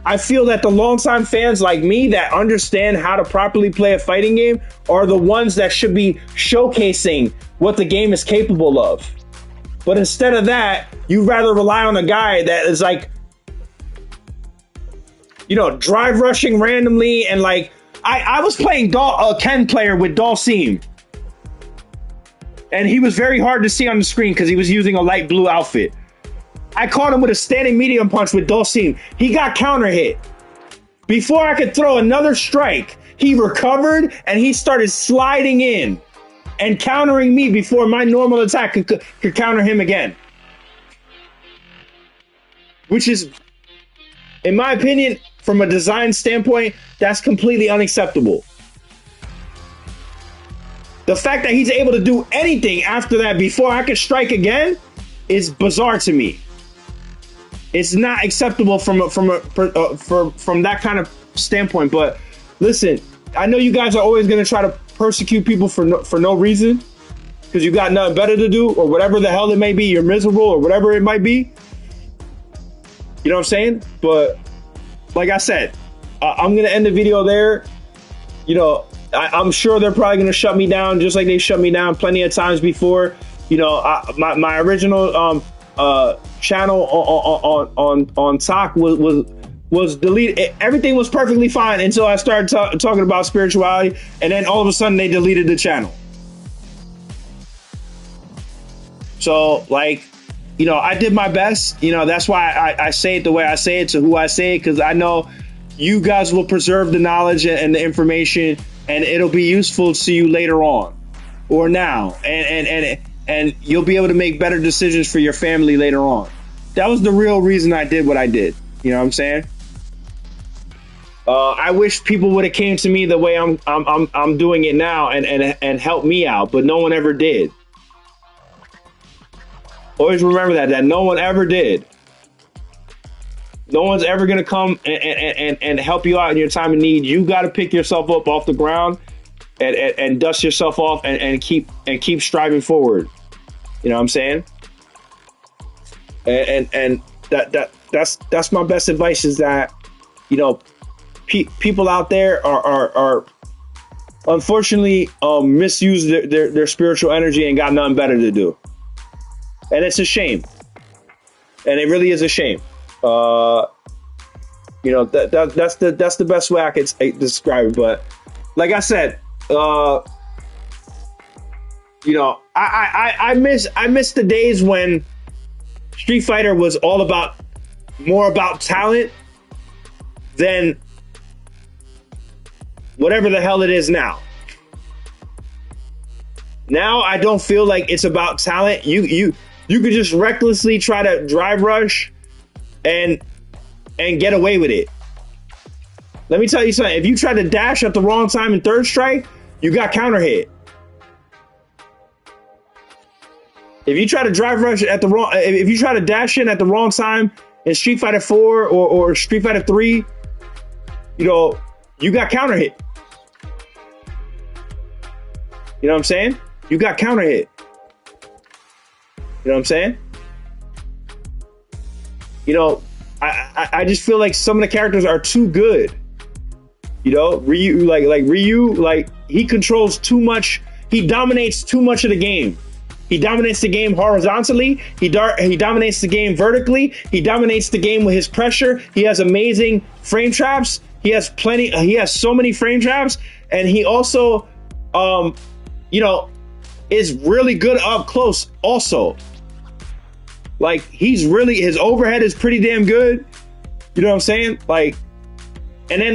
Speaker 2: I feel that the longtime fans like me that understand how to properly play a fighting game are the ones that should be showcasing what the game is capable of. But instead of that, you'd rather rely on a guy that is like, you know, drive rushing randomly. And like, I was playing a Ken player with Dalsim. And he was very hard to see on the screen because he was using a light blue outfit. I caught him with a standing medium punch with Dalsim. He got counter hit. Before I could throw another strike, he recovered and he started sliding in and countering me before my normal attack could counter him again. Which is, in my opinion, from a design standpoint, that's completely unacceptable. The fact that he's able to do anything after that before I could strike again is bizarre to me. It's not acceptable from that kind of standpoint. But listen, I know you guys are always going to try to persecute people for no reason because you got nothing better to do or whatever the hell it may be. You're miserable or whatever it might be. You know what I'm saying? But like I said, I'm going to end the video there. You know, I'm sure they're probably going to shut me down just like they shut me down plenty of times before. You know, my original channel on Talk was deleted. Everything was perfectly fine until I started talking about spirituality, and then all of a sudden they deleted the channel. So, like, you know, I did my best. You know, that's why I say it the way I say it to who I say it, because I know you guys will preserve the knowledge and the information, and it'll be useful to you later on or now, and you'll be able to make better decisions for your family later on. That was the real reason I did what I did. You know what I'm saying? I wish people would have came to me the way I'm doing it now and helped me out, but no one ever did. Always remember that no one ever did. No one's ever gonna come and help you out in your time of need. You got to pick yourself up off the ground and dust yourself off and keep striving forward. You know what I'm saying? And that's my best advice, is that, you know, people out there are unfortunately misuse their spiritual energy and got nothing better to do. And it's a shame. And it really is a shame. That's the best way I could describe it. But like I said, I miss the days when Street Fighter was more about talent than whatever the hell it is now. Now I don't feel like it's about talent. You could just recklessly try to drive rush and get away with it. Let me tell you something. If you try to dash at the wrong time in third strike, you got counter hit. If you try to drive rush at the wrong, if you try to dash in at the wrong time in Street Fighter 4 or Street Fighter 3, you got counter hit. You know what I'm saying? You got counter hit. You know what I'm saying? I just feel like some of the characters are too good. Ryu, Ryu, he controls too much. He dominates too much of the game. He dominates the game horizontally. He dominates the game vertically. He dominates the game with his pressure. He has amazing frame traps. He has so many frame traps, and he also, is really good up close. Also, his overhead is pretty damn good. You know what I'm saying? And then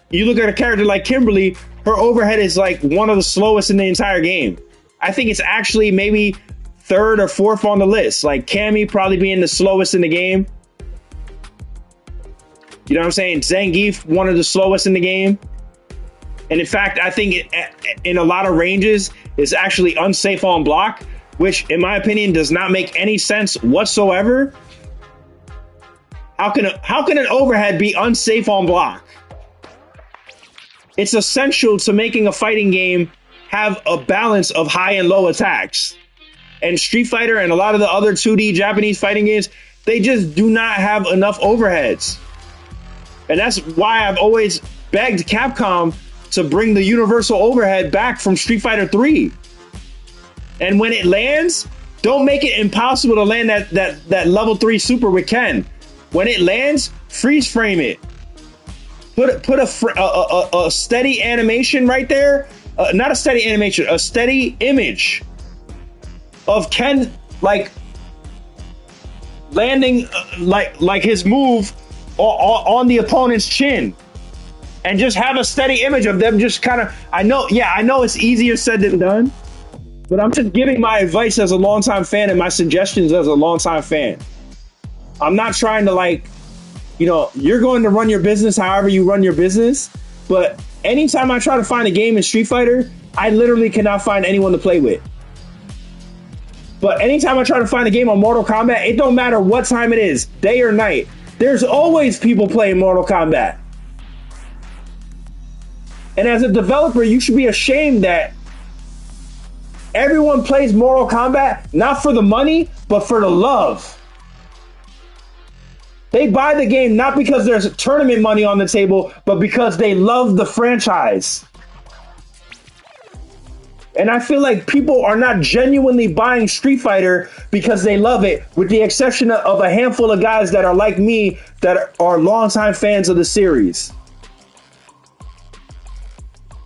Speaker 2: you look at a character like Kimberly, her overhead is one of the slowest in the entire game. I think it's actually maybe third or fourth on the list. Cammy probably being the slowest in the game. You know what I'm saying? Zangief, one of the slowest in the game. And in fact, I think in a lot of ranges, it's actually unsafe on block, which in my opinion does not make any sense whatsoever. How can an overhead be unsafe on block? It's essential to making a fighting game have a balance of high and low attacks. And Street Fighter and a lot of the other 2D Japanese fighting games, they just do not have enough overheads. And that's why I've always begged Capcom to bring the universal overhead back from Street Fighter 3. And when it lands, don't make it impossible to land that level 3 super with Ken. When it lands, freeze frame it. Put a steady animation right there. Not a steady animation, a steady image of Ken landing like his move on the opponent's chin, and just have a steady image of them just kind of. I know it's easier said than done, but I'm just giving my advice as a longtime fan and my suggestions as a longtime fan. I'm not trying to you're going to run your business however you run your business, but anytime I try to find a game in Street Fighter, I literally cannot find anyone to play with. But anytime I try to find a game on Mortal Kombat, it don't matter what time it is, day or night, there's always people playing Mortal Kombat. And as a developer, you should be ashamed that everyone plays Mortal Kombat not for the money, but for the love. They buy the game not because there's tournament money on the table, but because they love the franchise. And I feel like people are not genuinely buying Street Fighter because they love it, with the exception of a handful of guys that are like me, that are longtime fans of the series.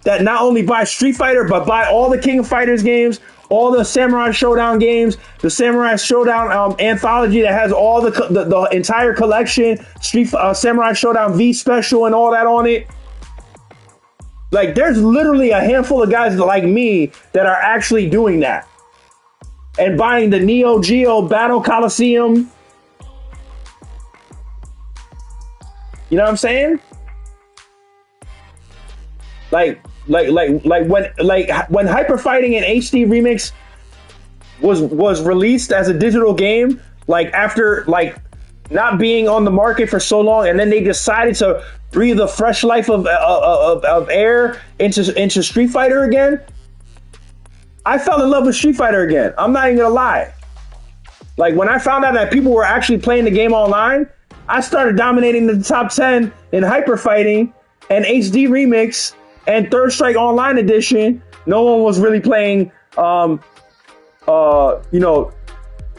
Speaker 2: That not only buy Street Fighter, but buy all the King of Fighters games, all the Samurai Showdown games, the Samurai Showdown anthology that has all the entire collection, Samurai Showdown V Special and all that on it. There's literally a handful of guys like me that are actually doing that. And buying the Neo Geo Battle Coliseum. You know what I'm saying? When Hyper Fighting and HD Remix was released as a digital game, after not being on the market for so long, and then they decided to breathe a fresh life of air into Street Fighter again, I fell in love with Street Fighter again. I'm not even gonna lie. When I found out that people were actually playing the game online, I started dominating the top 10 in Hyper Fighting and HD Remix and Third Strike Online Edition. No one was really playing,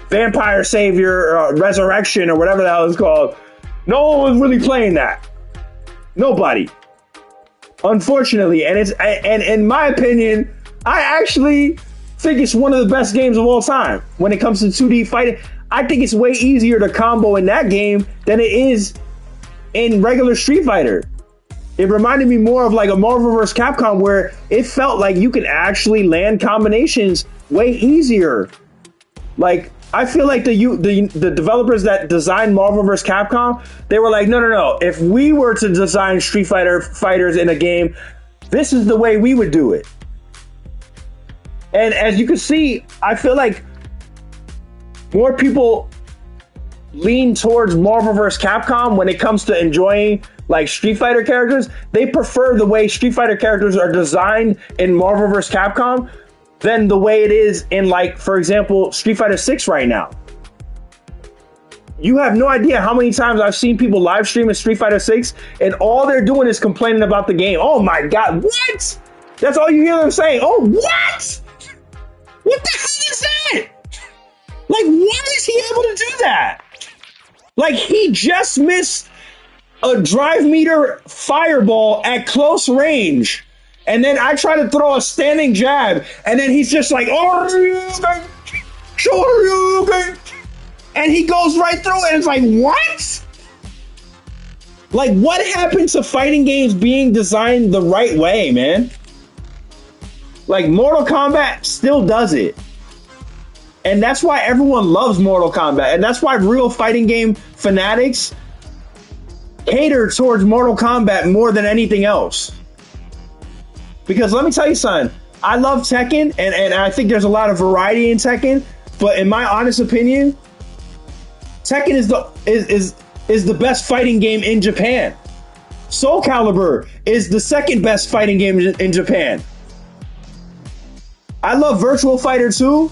Speaker 2: Vampire Savior, Resurrection, or whatever the hell it's called. No one was really playing that. Nobody. Unfortunately, and in my opinion, I actually think it's one of the best games of all time when it comes to 2D fighting. I think it's way easier to combo in that game than it is in regular Street Fighter. It reminded me more of like a Marvel vs. Capcom, where it felt like you could actually land combinations way easier. Like, I feel like the developers that designed Marvel vs. Capcom, they were like, no. If we were to design Street Fighter fighters in a game, this is the way we would do it. And as you can see, I feel like more people lean towards Marvel vs. Capcom when it comes to enjoying like Street Fighter characters. They prefer the way Street Fighter characters are designed in Marvel vs. Capcom than the way it is in, like, for example, Street Fighter 6 right now. You have no idea how many times I've seen people live stream in Street Fighter 6 and all they're doing is complaining about the game. Oh my God, what? That's all you hear them saying. Oh, what? What the hell is that? Like, why is he able to do that? Like, he just missed a drive meter fireball at close range. And then I try to throw a standing jab. And then he's just like, oh, and he goes right through it. And it's like, what? Like, what happened to fighting games being designed the right way, man? Like, Mortal Kombat still does it. And that's why everyone loves Mortal Kombat. And that's why real fighting game fanatics cater towards Mortal Kombat more than anything else. Because let me tell you something, I love Tekken, and I think there's a lot of variety in Tekken, but in my honest opinion, Tekken is the best fighting game in Japan. Soul Calibur is the second best fighting game in Japan. I love Virtual Fighter 2,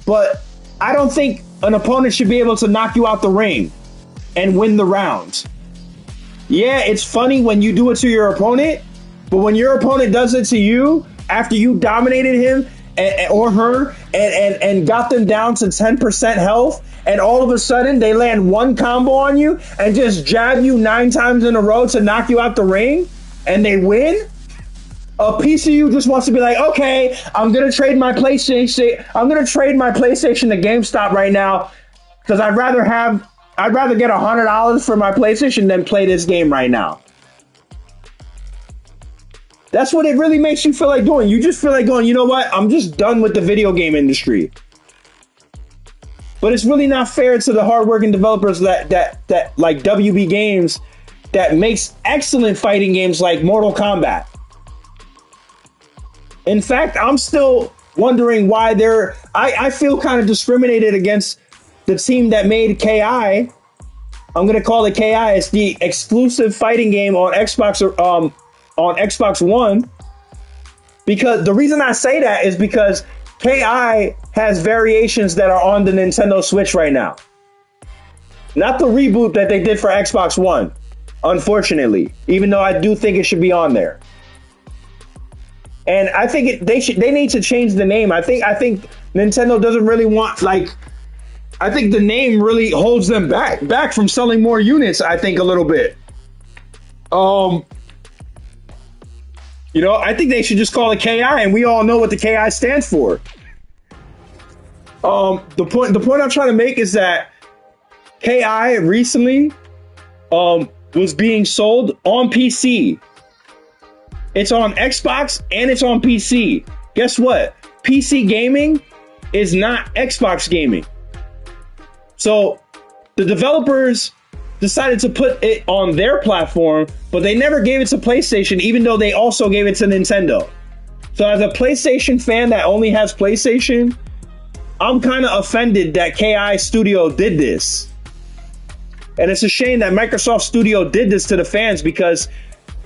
Speaker 2: but I don't think an opponent should be able to knock you out the ring and win the rounds. Yeah, it's funny when you do it to your opponent, but when your opponent does it to you after you dominated him or her and got them down to 10% health, and all of a sudden they land one combo on you and just jab you 9 times in a row to knock you out the ring, and they win, a piece of you just wants to be like, okay, I'm gonna trade my PlayStation. I'm gonna trade my PlayStation to GameStop right now because I'd rather get $100 for my PlayStation than play this game right now. That's what it really makes you feel like doing. You just feel like going, you know what? I'm just done with the video game industry. But it's really not fair to the hardworking developers that like WB Games that makes excellent fighting games like Mortal Kombat. In fact, I'm still wondering why I feel kind of discriminated against the team that made KI. I'm going to call it KI. It's the exclusive fighting game on Xbox One. Because the reason I say that is because KI has variations that are on the Nintendo Switch right now. Not the reboot that they did for Xbox One, unfortunately, even though I do think it should be on there. And I think they need to change the name. I think Nintendo doesn't really want, like, I think the name really holds them back from selling more units, I think, a little bit. You know, I think they should just call it KI, and we all know what the KI stands for. The point I'm trying to make is that KI recently was being sold on PC. It's on Xbox and it's on PC. Guess what? PC gaming is not Xbox gaming. So the developers decided to put it on their platform, but they never gave it to PlayStation, even though they also gave it to Nintendo. So as a PlayStation fan that only has PlayStation, I'm kind of offended that KI Studio did this. And it's a shame that Microsoft Studio did this to the fans, because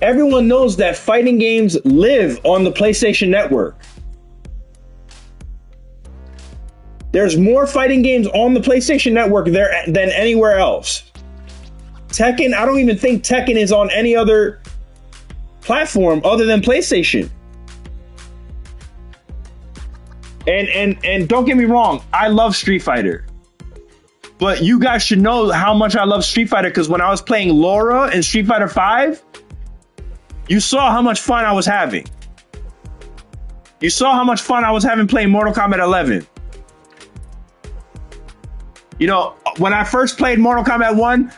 Speaker 2: everyone knows that fighting games live on the PlayStation Network. There's more fighting games on the PlayStation Network there than anywhere else. Tekken, I don't even think Tekken is on any other platform other than PlayStation. And don't get me wrong, I love Street Fighter. But you guys should know how much I love Street Fighter, because when I was playing Laura in Street Fighter 5, you saw how much fun I was having. You saw how much fun I was having playing Mortal Kombat 11. You know, when I first played Mortal Kombat 1,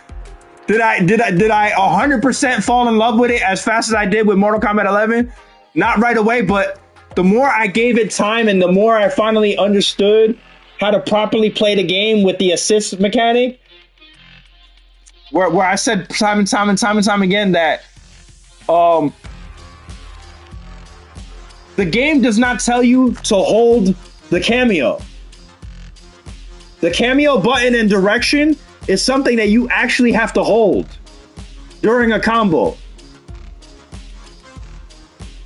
Speaker 2: did I 100% fall in love with it as fast as I did with Mortal Kombat 11? Not right away, but the more I gave it time and the more I finally understood how to properly play the game with the assist mechanic, where I said time and time again that the game does not tell you to hold the cameo. The cameo button and direction is something that you actually have to hold during a combo.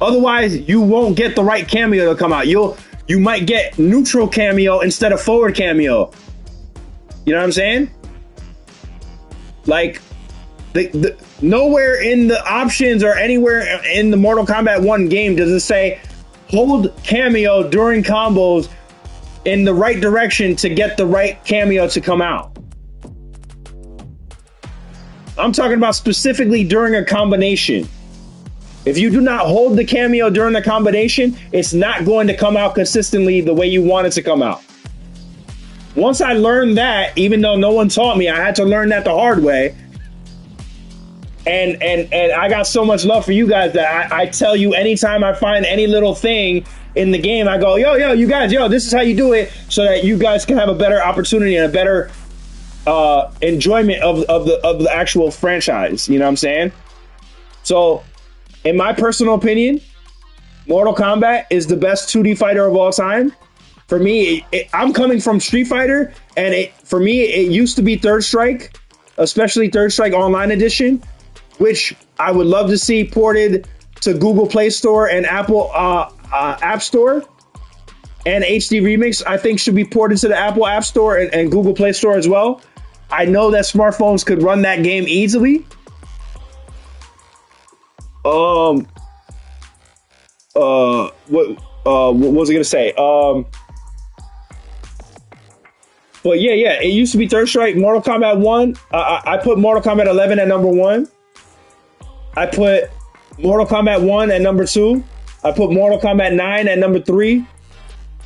Speaker 2: Otherwise, you won't get the right cameo to come out. You might get neutral cameo instead of forward cameo. You know what I'm saying? Like, nowhere in the options or anywhere in the Mortal Kombat 1 game does it say hold cameo during combos in the right direction to get the right cameo to come out. I'm talking about specifically during a combination. If you do not hold the cameo during the combination, it's not going to come out consistently the way you want it to come out. Once I learned that, even though no one taught me, I had to learn that the hard way. And I got so much love for you guys that I tell you anytime I find any little thing in the game, I go, yo, you guys, this is how you do it, so that you guys can have a better opportunity and a better enjoyment of the actual franchise. You know what I'm saying? So, in my personal opinion, Mortal Kombat is the best 2D fighter of all time. For me, I'm coming from Street Fighter, and for me, it used to be Third Strike, especially Third Strike Online Edition, which I would love to see ported to Google Play Store and Apple App Store. And HD Remix, I think, should be ported to the Apple App Store and Google Play Store as well. I know that smartphones could run that game easily. What was I gonna say? But yeah, it used to be Third Strike, Mortal Kombat 1. I put Mortal Kombat 11 at number 1. I put Mortal Kombat 1 at number 2. I put Mortal Kombat 9 at number 3.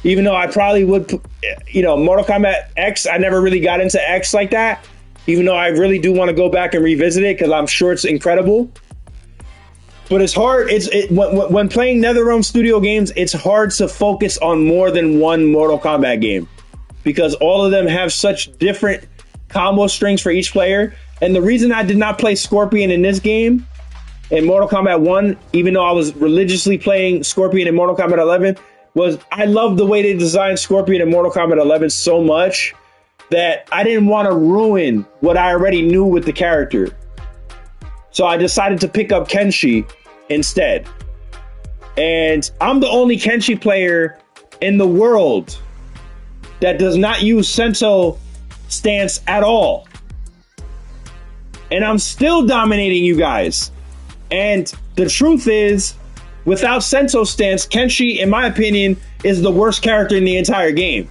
Speaker 2: Even though I probably would put, Mortal Kombat X, I never really got into X like that. Even though I really do want to go back and revisit it, because I'm sure it's incredible. But it's hard. When playing NetherRealm Studio games, it's hard to focus on more than one Mortal Kombat game, because all of them have such different combo strings for each player. And the reason I did not play Scorpion in this game, in Mortal Kombat 1, even though I was religiously playing Scorpion in Mortal Kombat 11, was I love the way they designed Scorpion in Mortal Kombat 11 so much that I didn't want to ruin what I already knew with the character. So I decided to pick up Kenshi instead. And I'm the only Kenshi player in the world that does not use Sento stance at all. And I'm still dominating you guys. And the truth is, without Sento stance, Kenshi, in my opinion, is the worst character in the entire game.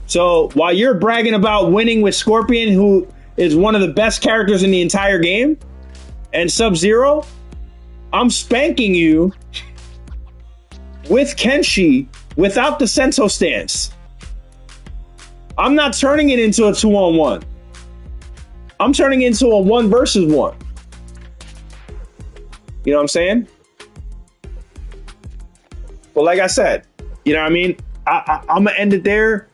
Speaker 2: So while you're bragging about winning with Scorpion, who is one of the best characters in the entire game, and Sub-Zero, I'm spanking you with Kenshi without the Sento stance. I'm not turning it into a 2-on-1. I'm turning it into a 1 versus 1. You know what I'm saying? Well, like I said, you know what I mean? I'm going to end it there.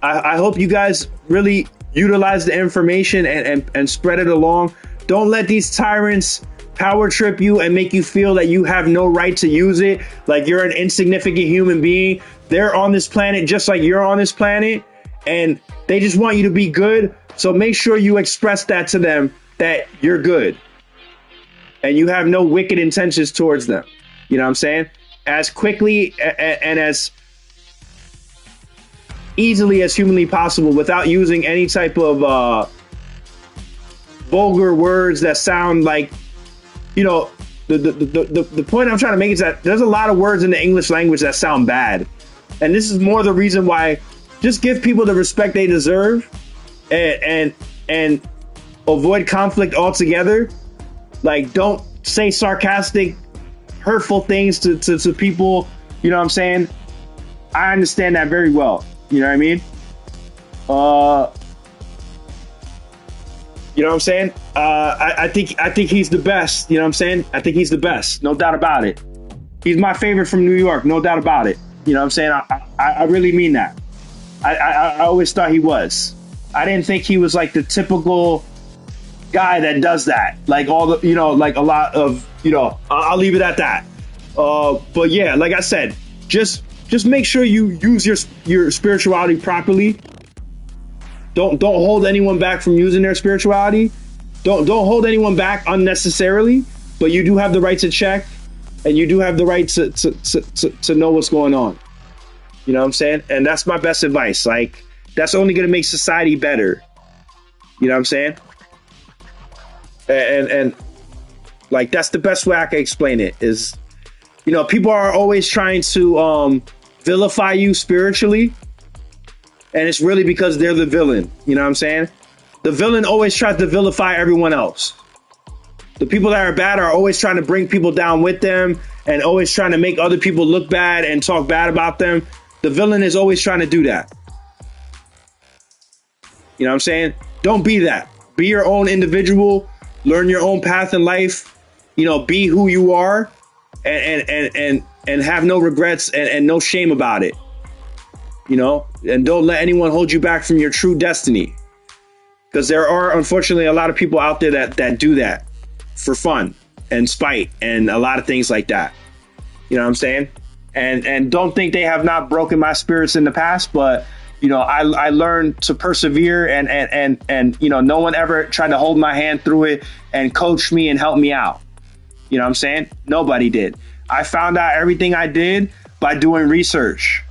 Speaker 2: I hope you guys really utilize the information and spread it along. Don't let these tyrants power trip you and make you feel that you have no right to use it, like you're an insignificant human being. They're on this planet just like you're on this planet, and they just want you to be good. So make sure you express that to them, that you're good and you have no wicked intentions towards them. You know what I'm saying? As quickly and as easily as humanly possible, without using any type of vulgar words that sound like, the point I'm trying to make is that there's a lot of words in the English language that sound bad. And this is more the reason why, just give people the respect they deserve, and avoid conflict altogether. Like, don't say sarcastic, hurtful things to people. You know what I'm saying? I understand that very well. You know what I mean? You know what I'm saying? I think he's the best. You know what I'm saying? I think he's the best. No doubt about it. He's my favorite from New York. No doubt about it. You know what I'm saying? I really mean that. I always thought he was. I didn't think he was like the typical guy that does that. Like all the, you know, like a lot of, you know, I'll leave it at that. But yeah, like I said, just make sure you use your spirituality properly. Don't hold anyone back from using their spirituality. Don't hold anyone back unnecessarily. But you do have the right to check, and you do have the right to know what's going on. You know what I'm saying? And that's my best advice. Like, that's only going to make society better. You know what I'm saying? And like, that's the best way I can explain it is, you know, people are always trying to vilify you spiritually. And it's really because they're the villain. You know what I'm saying? The villain always tries to vilify everyone else. The people that are bad are always trying to bring people down with them and always trying to make other people look bad and talk bad about them. The villain is always trying to do that. You know what I'm saying? Don't be that. Be your own individual. Learn your own path in life. You know, be who you are, and have no regrets and no shame about it. You know, and don't let anyone hold you back from your true destiny. Because there are, unfortunately, a lot of people out there that do that for fun and spite and a lot of things like that. You know what I'm saying? And don't think they have not broken my spirits in the past, but you know, I learned to persevere and you know, no one ever tried to hold my hand through it and coach me and help me out. You know what I'm saying? Nobody did. I found out everything I did by doing research.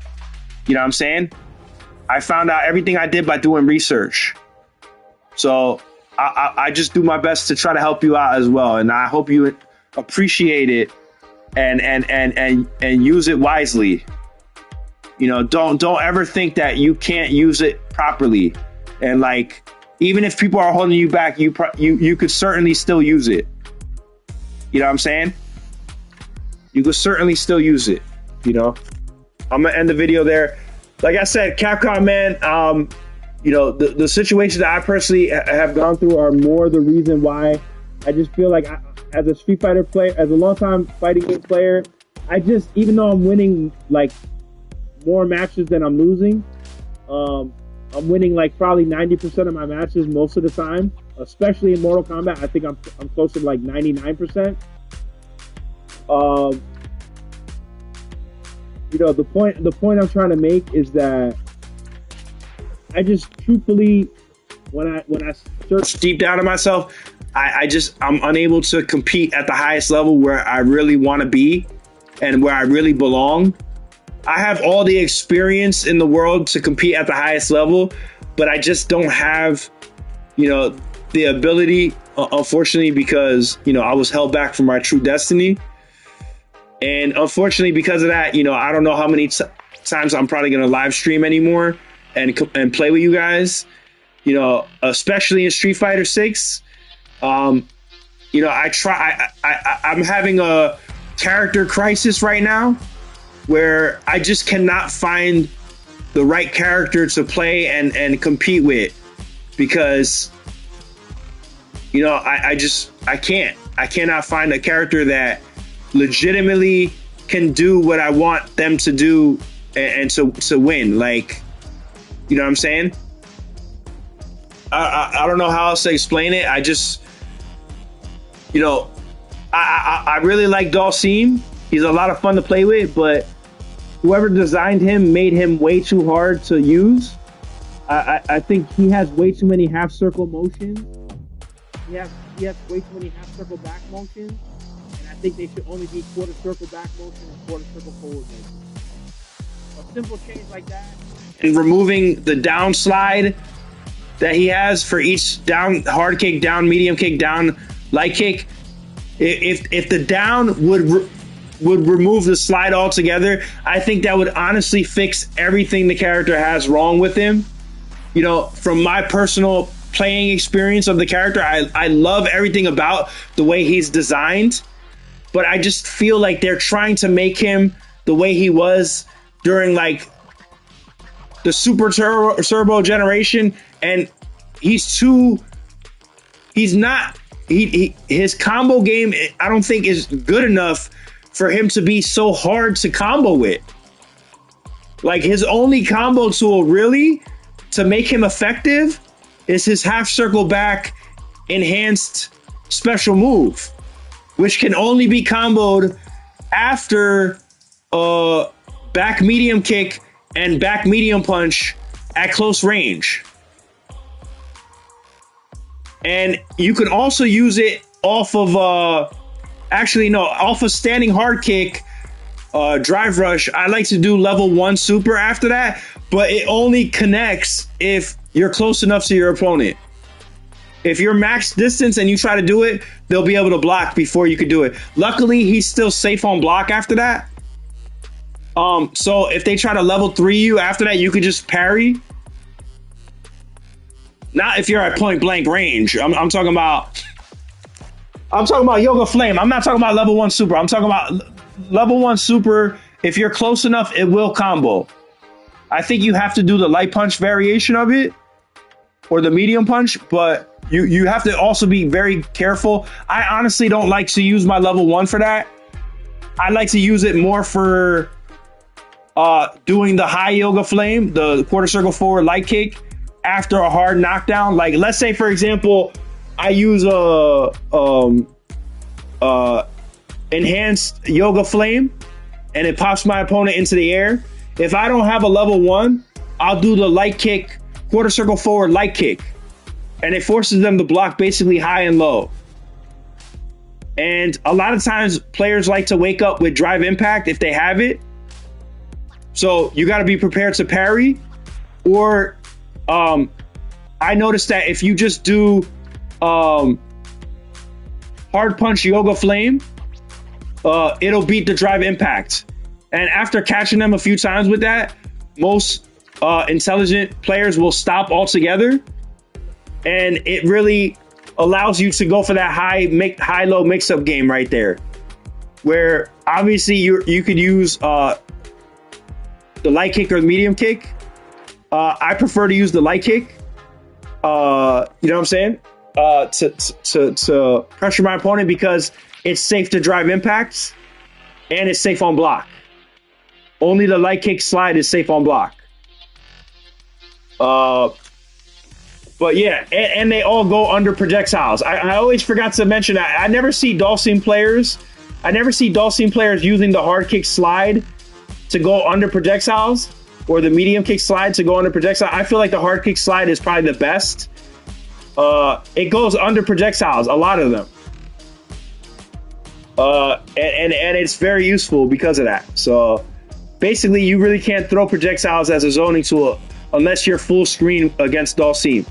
Speaker 2: You know what I'm saying? I found out everything I did by doing research. So I just do my best to try to help you out as well. And I hope you appreciate it and use it wisely. You know, don't ever think that you can't use it properly. And like, even if people are holding you back, you could certainly still use it. You know what I'm saying? You could certainly still use it. You know, I'm gonna end the video there. Like I said, Capcom, man, you know, the situations that I personally have gone through are more the reason why I just feel like as a Street Fighter player, as a longtime fighting game player, I just, even though I'm winning like more matches than I'm losing, I'm winning like probably 90% of my matches most of the time, especially in Mortal Kombat. I think I'm closer to like 99%. You know, the point I'm trying to make is that I just truthfully, when I search deep down in myself, I'm unable to compete at the highest level where I really want to be and where I really belong. I have all the experience in the world to compete at the highest level, but I just don't have, you know, the ability, unfortunately, because, you know, I was held back from my true destiny. And unfortunately, because of that, you know, I don't know how many times I'm probably going to live stream anymore and play with you guys, you know, especially in Street Fighter 6. You know, I'm having a character crisis right now where I just cannot find the right character to play and compete with, because, you know, I cannot find a character that legitimately can do what I want them to do and to win. Like, you know what I'm saying? I don't know how else to explain it. I just, you know, I really like Dhalsim. He's a lot of fun to play with, but whoever designed him made him way too hard to use. I think he has way too many half circle motions. He has way too many half circle back motions. And I think they should only be quarter circle back motion and quarter circle forward motion. A simple change like that. And removing the down slide that he has for each down hard kick, down medium kick, down light kick. If the down would would remove the slide altogether, I think that would honestly fix everything the character has wrong with him. You know, from my personal playing experience of the character, I love everything about the way he's designed, but I just feel like they're trying to make him the way he was during like the Super Turbo generation, and his combo game, I don't think is good enough for him to be so hard to combo with. Like, his only combo tool really to make him effective is his half circle back enhanced special move, which can only be comboed after back medium kick and back medium punch at close range. And you can also use it off of off of standing hard kick, drive rush. I like to do level 1 super after that, but it only connects if you're close enough to your opponent. If you're max distance and you try to do it, they'll be able to block before you could do it. Luckily, he's still safe on block after that. So if they try to level 3 you after that, you could just parry. Not if you're at point blank range. I'm talking about Yoga Flame. I'm not talking about level 1 super. I'm talking about level 1 super. If you're close enough, it will combo. I think you have to do the light punch variation of it or the medium punch, but you have to also be very careful. I honestly don't like to use my level 1 for that. I like to use it more for doing the high Yoga Flame, the quarter circle forward light kick after a hard knockdown. Like, let's say, for example, I use a enhanced Yoga Flame and it pops my opponent into the air. If I don't have a level 1, I'll do the light kick, quarter circle forward light kick, and it forces them to block basically high and low. And a lot of times players like to wake up with drive impact if they have it. So you got to be prepared to parry. Or I noticed that if you just do hard punch Yoga Flame, it'll beat the drive impact. And after catching them a few times with that, most intelligent players will stop altogether. And it really allows you to go for that high-low mix-up game right there, where obviously you could use the light kick or the medium kick. I prefer to use the light kick. You know what I'm saying? To pressure my opponent because it's safe to drive impacts and it's safe on block. Only the light kick slide is safe on block. But yeah, and they all go under projectiles. I always forgot to mention that. I never see Dhalsim players using the hard kick slide to go under projectiles or the medium kick slide to go under projectiles. I feel like the hard kick slide is probably the best. It goes under projectiles, a lot of them. And it's very useful because of that. So basically, you really can't throw projectiles as a zoning tool unless you're full screen against Dhalsim.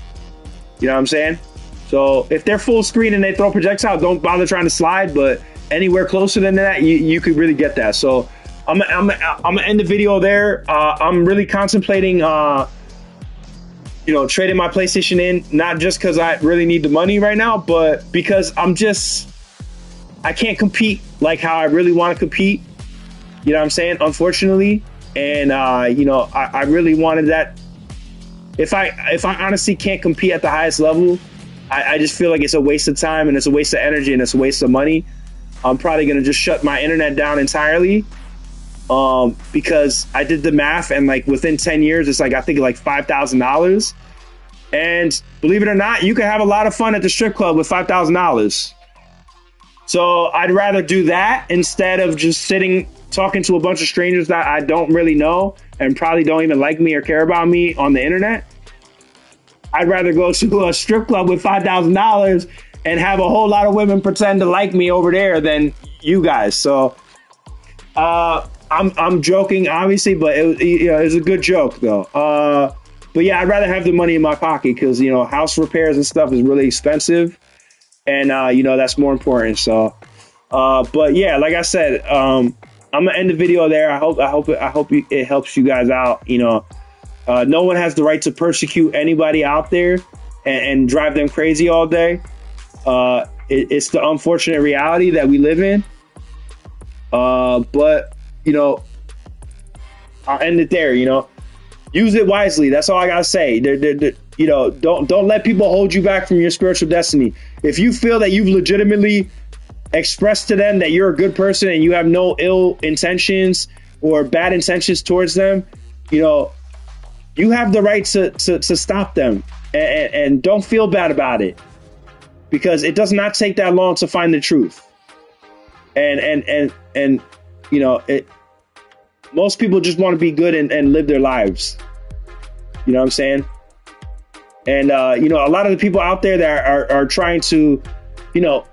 Speaker 2: You know what I'm saying? So if they're full screen and they throw projectiles, don't bother trying to slide. But anywhere closer than that, you could really get that. So I'm gonna end the video there. I'm really contemplating, trading my PlayStation in, not just because I really need the money right now, but because I can't compete like how I really want to compete. You know what I'm saying? Unfortunately. And, I really wanted that. If I honestly can't compete at the highest level, I just feel like it's a waste of time and it's a waste of energy and it's a waste of money. I'm probably going to just shut my internet down entirely because I did the math and like within 10 years, it's like, I think like $5,000. And believe it or not, you can have a lot of fun at the strip club with $5,000. So I'd rather do that instead of just talking to a bunch of strangers that I don't really know and probably don't even like me or care about me on the internet. I'd rather go to a strip club with $5,000 and have a whole lot of women pretend to like me over there than you guys. So I'm joking, obviously, but it was a good joke though. But yeah, I'd rather have the money in my pocket because house repairs and stuff is really expensive, and that's more important. So But yeah, like I said, I'm gonna end the video there. I hope it helps you guys out. You know, no one has the right to persecute anybody out there and drive them crazy all day. It's the unfortunate reality that we live in. But you know, I'll end it there. You know, use it wisely. That's all I gotta say. You know, don't let people hold you back from your spiritual destiny. If you feel that you've legitimately expressed to them that you're a good person and you have no ill intentions or bad intentions towards them, you know, you have the right to stop them, and don't feel bad about it, because it does not take that long to find the truth. And you know, most people just want to be good and live their lives. You know what I'm saying? And you know, a lot of the people out there that are trying to, you know,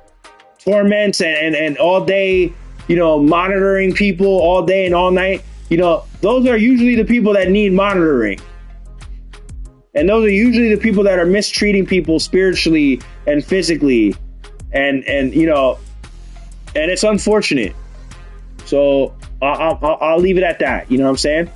Speaker 2: torment and all day, you know, monitoring people all day and all night, you know, those are usually the people that need monitoring. And those are usually the people that are mistreating people spiritually and physically. And you know, and it's unfortunate. So I'll leave it at that. You know what I'm saying?